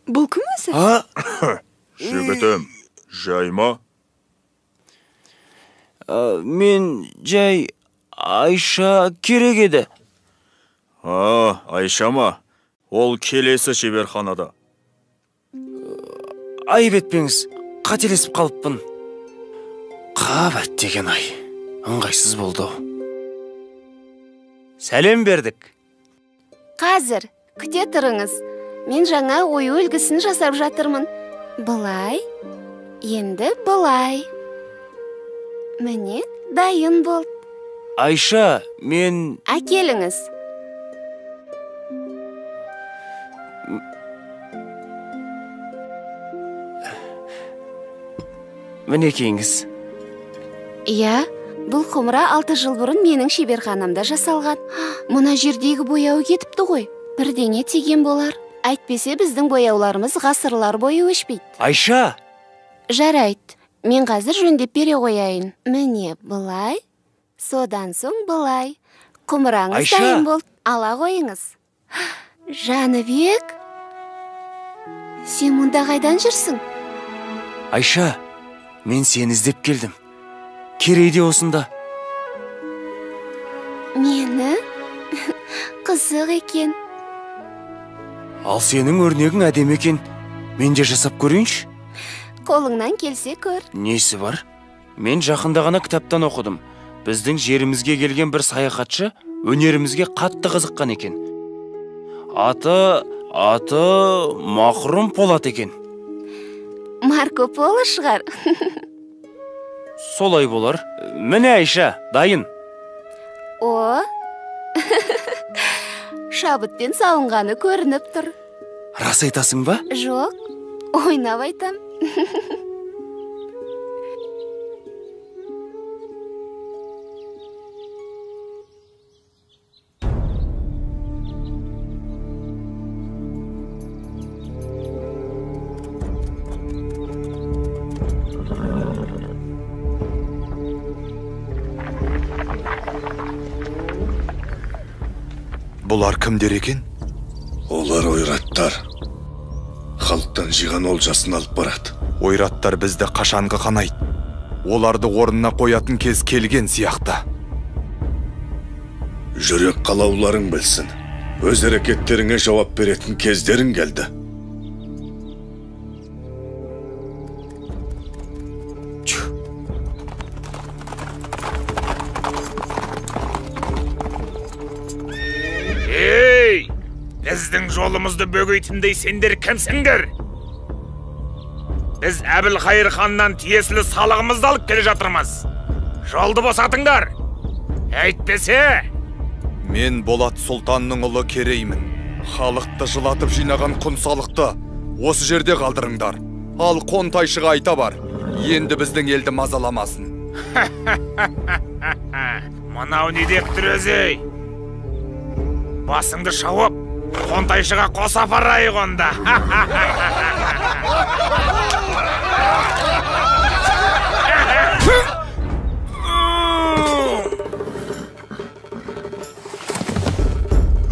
Бұл кім өзі? Жігітім, жайма? Мен жай Айша керек еді. Айша ма? Ол келесі шеберханада. Айып етпеңіз, қателесіп қалыппын. Қабат деген ай, ыңғайсыз болды. Сәлем бердік. Қазір күте тұрыңыз. Мен жаңа ою үлгісін жасап жатырмын. Бұлай, енді бұлай. Міне, дайын болды. Айша, мен... Әкеліңіз. Мінекейіңіз. Иә, бұл құмыра 6 жыл бұрын менің шеберханамда жасалған. Мұна жердегі бояуы кетіпті ғой. Бірдеңе тиген болар. Әйтпесе біздің бояуларымыз ғасырлар бойы өшпейді. Айша! Жарайды. Мен қазір жөндеп бере қояйын. Міне бұлай, содан соң бұлай. Құмыраңыз дайын болды. Ала қойыңыз. Жаныбек, сен мұнда қайдан жүрсің? Айша, мен сені іздеп келдім. Керейде осында. Мені? Қызық екен. Ал сенің өрнегің әдем екен. Мен де жасап көрейінші. Қолыңнан келсе көр. Несі бар? Мен жақында ғана кітаптан оқыдым. Біздің жерімізге келген бір саяхатшы өнерімізге қатты қызыққан екен. Аты Мақрұм Полат екен. Марко Поло шығар. Солай болар. Міне Айша, дайын. О, шабытпен сауынғаны көрініп тұр. Рас айтасың ба? Жоқ, ойнап айтам. Бұлар кімдер екен? Олар ойраттар. Халықтан жиған олжасын алып барады. Ойраттар бізді қашанғы қанайды. Оларды орнына қоятын кез келген сияқты. Жүрек қалауларың білсін. Өз әрекеттеріңе жауап беретін кездерің келді. Біздің жолымызды бөгейтіндей сендер кімсіңдер? Біз Әбілқайыр ханнан тиесілі салығымызды алып келе жатырмыз. Жолды босатыңдар. Әйтпесе! Мен Болат Сұлтанның ұлы Кереймін. Халықты жылатып жинаған құнсалықты осы жерде қалдырыңдар. Ал Қонтайшыға айта бар, енді біздің елді мазаламасын. Мынау не деп тұр өзі? Басыңды шауып, Қонтайшыға қоса апарайық онда.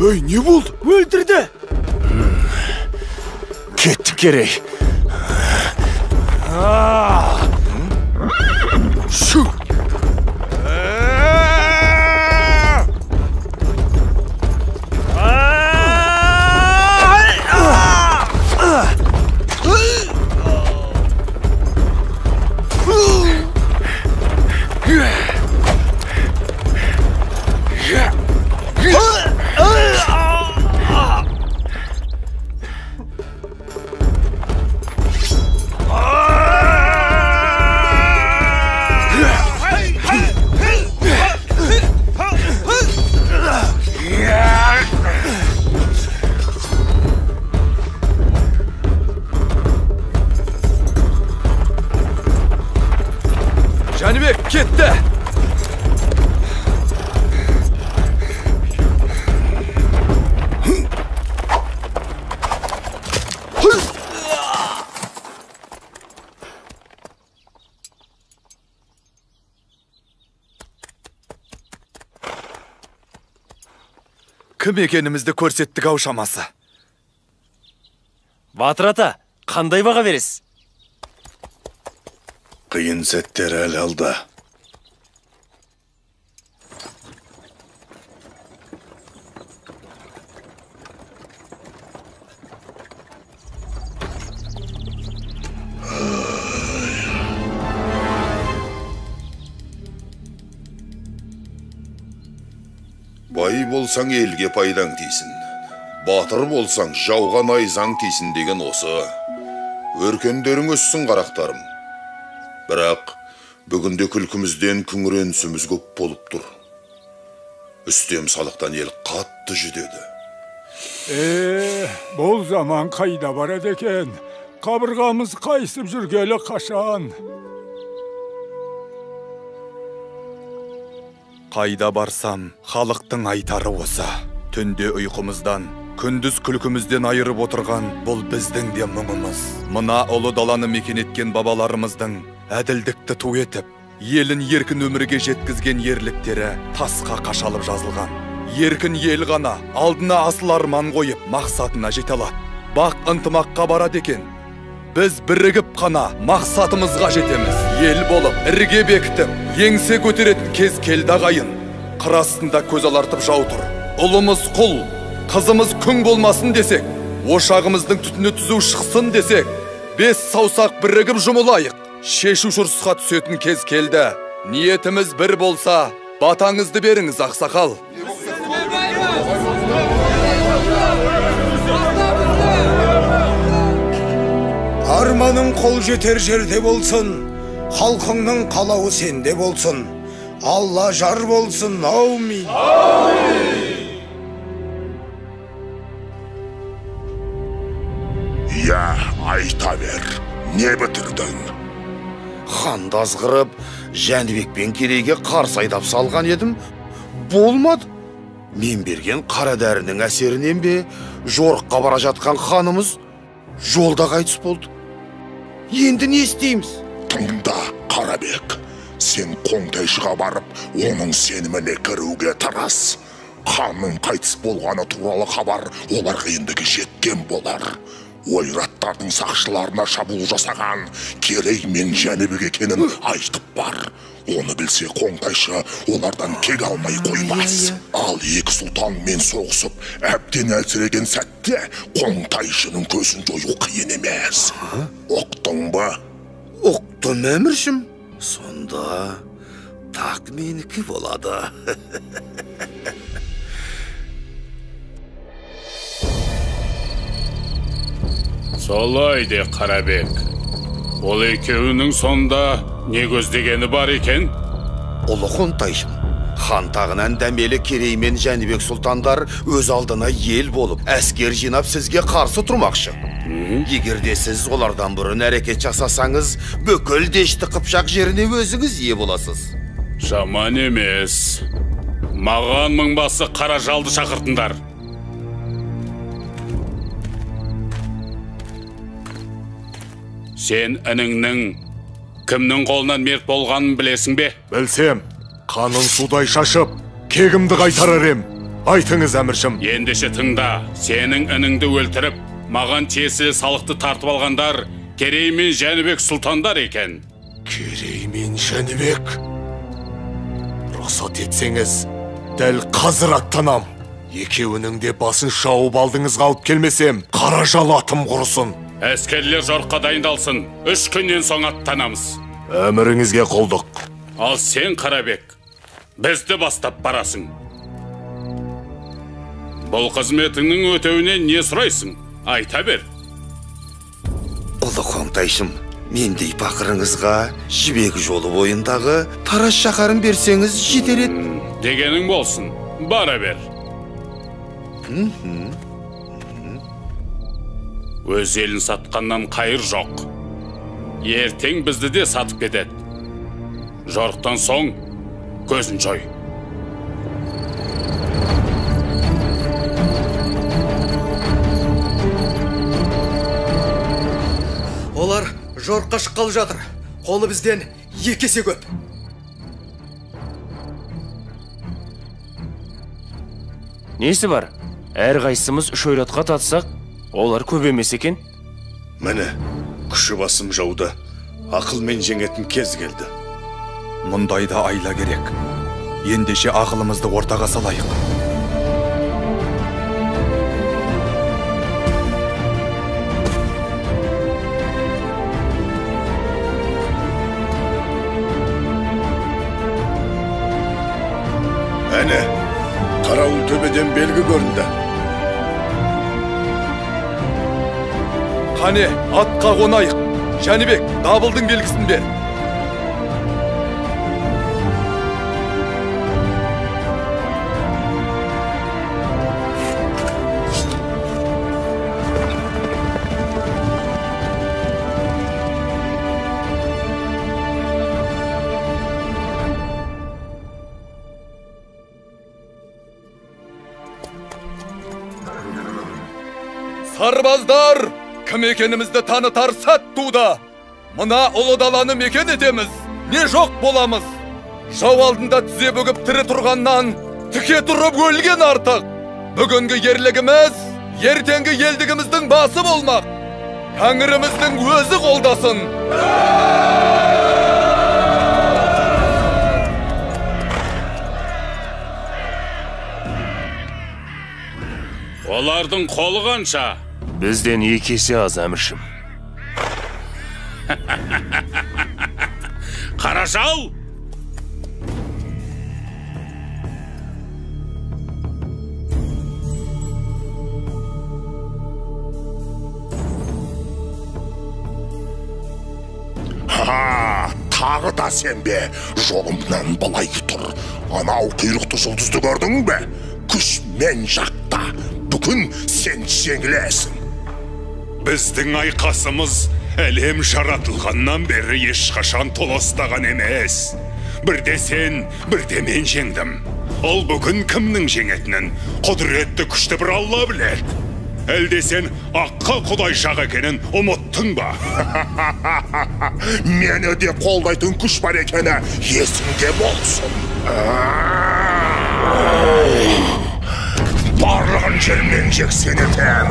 Өй, не болды? Өлтірді! Кетті Керей. Шу! Жәнібек кетті! Кім екенімізді көрсеттік ау шамасы. Батыр ата, қандай баға бересіз? Қиын сәттер әлі алда. Бай болсаң елге пайдаң тейсін. Батыр болсаң жауға найзаң тейсін деген осы. Өркендерің өссін қарақтарым. Бірақ бүгінде күлкімізден күңіренісіміз көп болып тұр. Үстем салықтан ел қатты жүдеді. Бұл заман қайда барады екен? Қабырғамыз қайсып жүргелі қашан? Қайда барсам, халықтың айтары осы. Түнде ұйқымыздан, күндіз күлкімізден айырып отырған бұл біздің де мұңымыз. Мына ұлы даланы мекен еткен бабаларымыздың әділдікті ту етіп, елін еркін өмірге жеткізген ерліктері тасқа қашалып жазылған. Еркін ел ғана алдына асыл арман қойып мақсатына жете алады. Бақ ынтымаққа барады екен. Біз бірігіп қана мақсатымызға жетеміз. Ел болып, ірге бекітіп, еңсе көтеретін кез келді ағайын. Қыр астында көз алартып жау тұр. Ұлымыз құл, қызымыз күң болмасын десек, ошағымыздың түтіні түзу шықсын десек, бес саусақ бірігіп жұмылайық. Шешу шұрсқа түсетін кез келді. Ниетіміз бір болса, батаңызды беріңіз, ақсақал. Арманың қол жетер жерде болсын, халқыңның қалауы сенде болсын. Алла жар болсын, аумин. Я, айта бер, не бітірдің? Ханды азғырып, Жәнібек пен Керейге қарсы айдап салған едім. Болмады. Мен берген қара дәрінің әсерінен бе, жорыққа бара жатқан ханымыз жолда қайтыс болды. Енді не істейміз? Тыңда, Қарабек, сен Қонтайшыға барып, оның сеніміне кіруге тырыс. Ханның қайтыс болғаны туралы хабар оларға ендігі жеткен болар. Ойраттардың сақшыларына шабуыл жасаған Керей мен Жәнібек екенін айтып бар. Оны білсе Қонтайшы олардан кек алмай қоймас. Ал екі сұлтанмен соғысып, әбден әлсіреген сәтте Қонтайшының көзін жою қиын емес. Ұқтың ба? Ұқтым, әміршім. Сонда так менікі болады. Солай де, Қарабек. Ол екеуінің сонда не көздегені бар екен? Ұлы Қонтайшым, хан тағынан дәмелі Керей мен Жәнібек сұлтандар өз алдына ел болып, әскер жинап сізге қарсы тұрмақшы. Егерде сіз олардан бұрын әрекет жасасаңыз, бүкіл Дешті Қыпшақ жеріне өзіңіз ие боласыз. Жаман емес. Маған мыңбасы қара жалды шақыртындар. Сен ініңнің кімнің қолынан мерт болғанын білесің бе? Білсем, қанын судай шашып, кегімді қайтарар ем. Айтыңыз, әміршім. Ендеше тыңда, сенің ініңді өлтіріп, маған тиесілі салықты тартып алғандар Керей мен Жәнібек сұлтандар екен. Керей мен Жәнібек? Рұқсат етсеңіз, дәл қазір аттанам. Екеуінің де басын шауып алдыңызға алып келмесем, қара жал атым құрысын. Әскерлер жорыққа дайындалсын. 3 күннен соң аттанамыз. Әміріңізге қолдық. Ал сен, Қарабек, бізді бастап барасың. Бұл қызметіңнің өтеуінен не сұрайсың? Айта бер. Ұлы Қоңтайшым, мендей пақырыңызға Жібек жолы бойындағы Тарас шаһарын берсеңіз жетер еді. Дегенің болсын, бара бер. Өз елін сатқаннан қайыр жоқ. Ертең бізді де сатып кетеді. Жорықтан соң көзін жой. Олар жорыққа шыққалы жатыр. Қолы бізден 2 есе көп. Несі бар? Әр қайсымыз 3 ойратқа татсақ, олар көп емес екен. Міне, күші басым жауды, ақылмен жеңетін кез келді. Мұндайда айла керек. Ендеше ақылымызды ортаға салайық. Әне, қарауыл төбеден белгі көрінді. Қане, атқа қонайық. Жәнібек, дабылдың белгісін бер. Сарбаздар! Кім екенімізді танытар сәт туды. Мына ұлы даланы мекен етеміз, не жоқ боламыз. Жау алдында тізе бүгіп тірі тұрғаннан, тіке тұрып өлген артық. Бүгінгі ерлігіміз, ертеңгі елдігіміздің басы болмақ. Тәңіріміздің өзі қолдасын. Олардың қолы қанша? Бізден 2 есе аз, әміршім. Қаражал! Тағы да сен бе? Жолымнан былай тұр. Анау құйрықты жұлдызды көрдің бе? Күш мен жақта. Бүгін сен жеңілесің. Біздің айқасымыз әлем жаратылғаннан бері ешқашан толастаған емес. Бірде сен, бірде мен жеңдім. Ол бүгін кімнің жеңетінін құдіретті күшті бір Алла біледі. Әлде сен аққа құдайшақ екенін ұмыттың ба? Мені де қолдайтын күш бар екені есіңде болсын. Барлығын жермен жексен етем,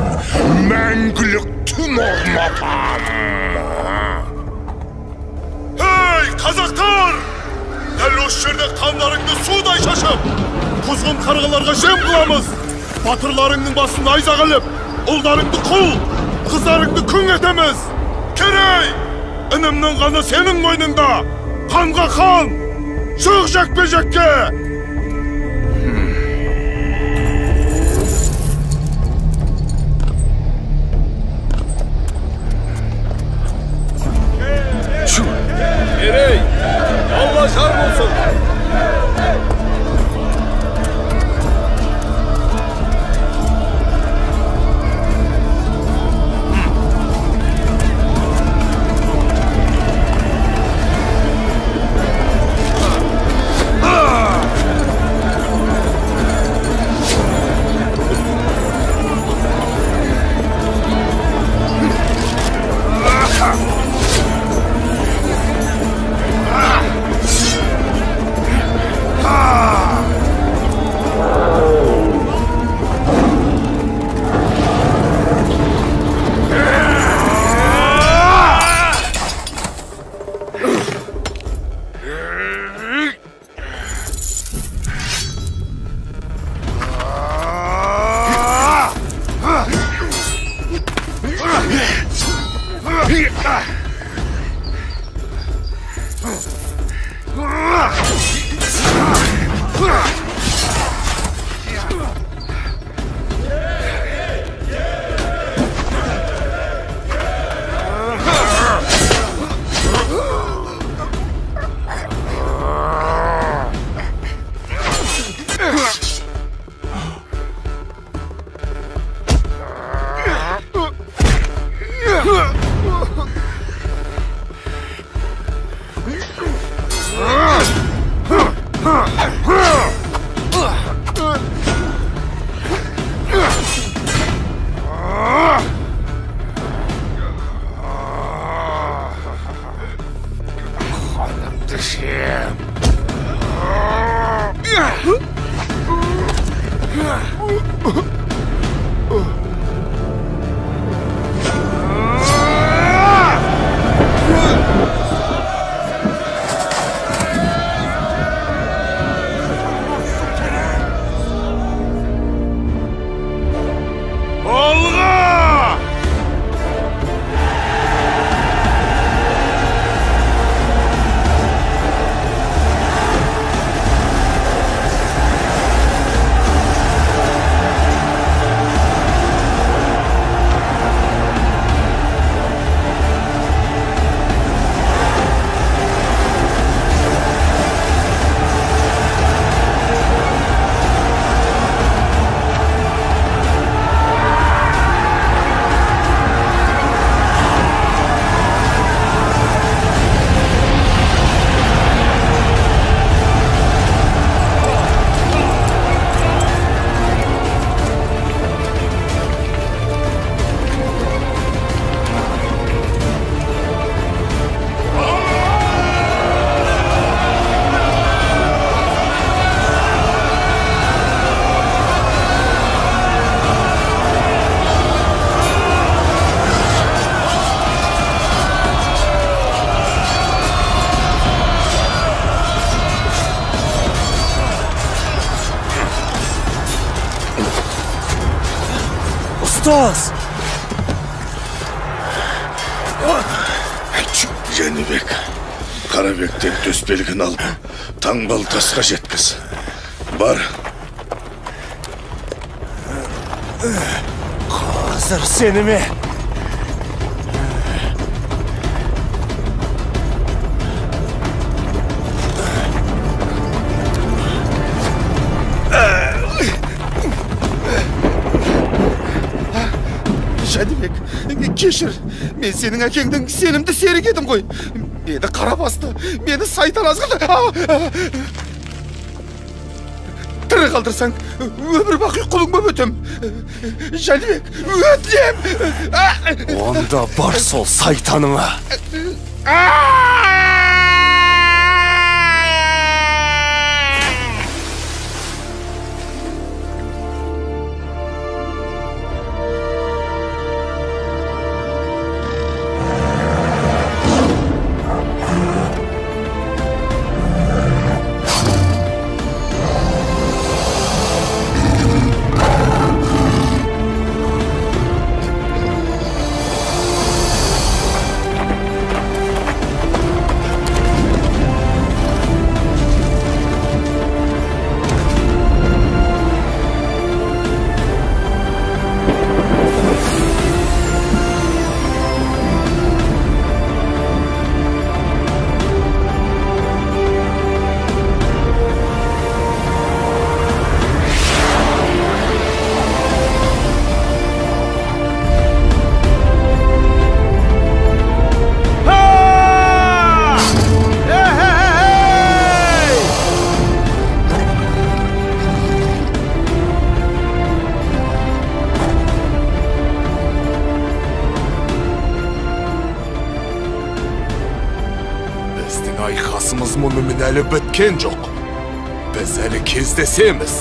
мәңгілік түн орнатам. Ей, қазақтар! Дәл осы жерде қандарыңды судай шашып, құзғын қарғаларға жем қыламыз. Батырларыңның басын айзақ іліп, ұлдарыңды құл, қыздарыңды күң етеміз. Керей! Інімнің қаны сенің мойныңда. Қанға қан! Шық жекпе-жекке! Керей! Алла жар болсын! Ұстаз! Жәнібек, Қарабектен төсбелгін алып, таңбалы тасқа жеткіз. Бар. Қазір сені ме? Жәнібек, кешір. Мен сенің әкеңдің сенімді серік едім ғой. Мені қара басты, мені сайтан азғырды. Тірі қалдырсаң, өмір бақи құлың боп өтем. Жәнібек, өтінем. Онда бар сол сайтаныңа. Айқасымыз мұнымен әлі біткен жоқ. Біз әлі кездесеміз.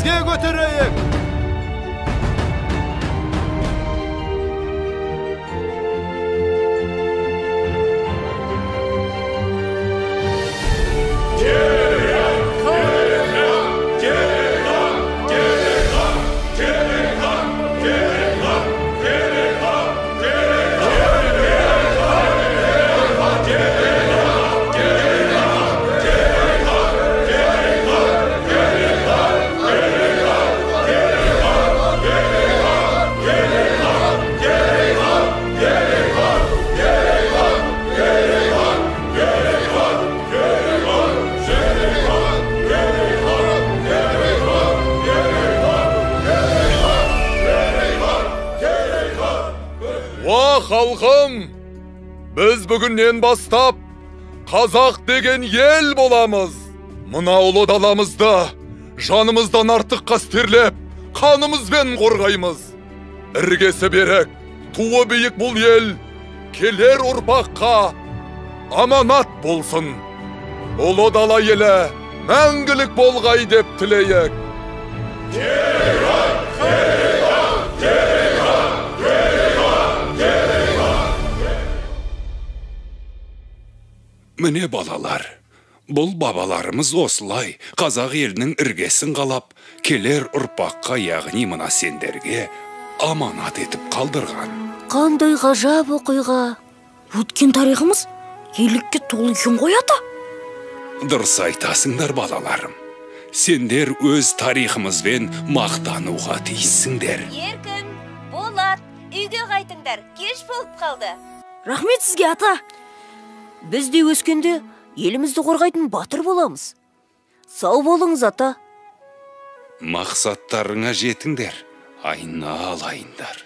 бірге көтерейік. Халқым, біз бүгіннен бастап қазақ деген ел боламыз. Мына ұлы даламызды жанымыздан артық қастерлеп, қанымызбен қорғаймыз. Іргесі берік, туы биік бұл ел келер ұрпаққа аманат болсын. Ұлы дала елі мәңгілік болғай деп тілейік. Міне балалар, бұл бабаларымыз осылай қазақ елінің іргесін қалап, келер ұрпаққа, яғни мына сендерге аманат етіп қалдырған. Қандай ғажап оқиға. Өткен тарихымыз ерлікке толы екен ғой ата. Дұрыс айтасыңдар балаларым. Сендер өз тарихымызбен мақтануға тиіссіңдер. Еркін, Болат, үйге қайтыңдар, кеш болып қалды. Рахмет сізге ата. Біз де өскенде елімізді қорғайтын батыр боламыз. Сау болыңыз ата. Мақсаттарыңа жетіңдер, айналайындар.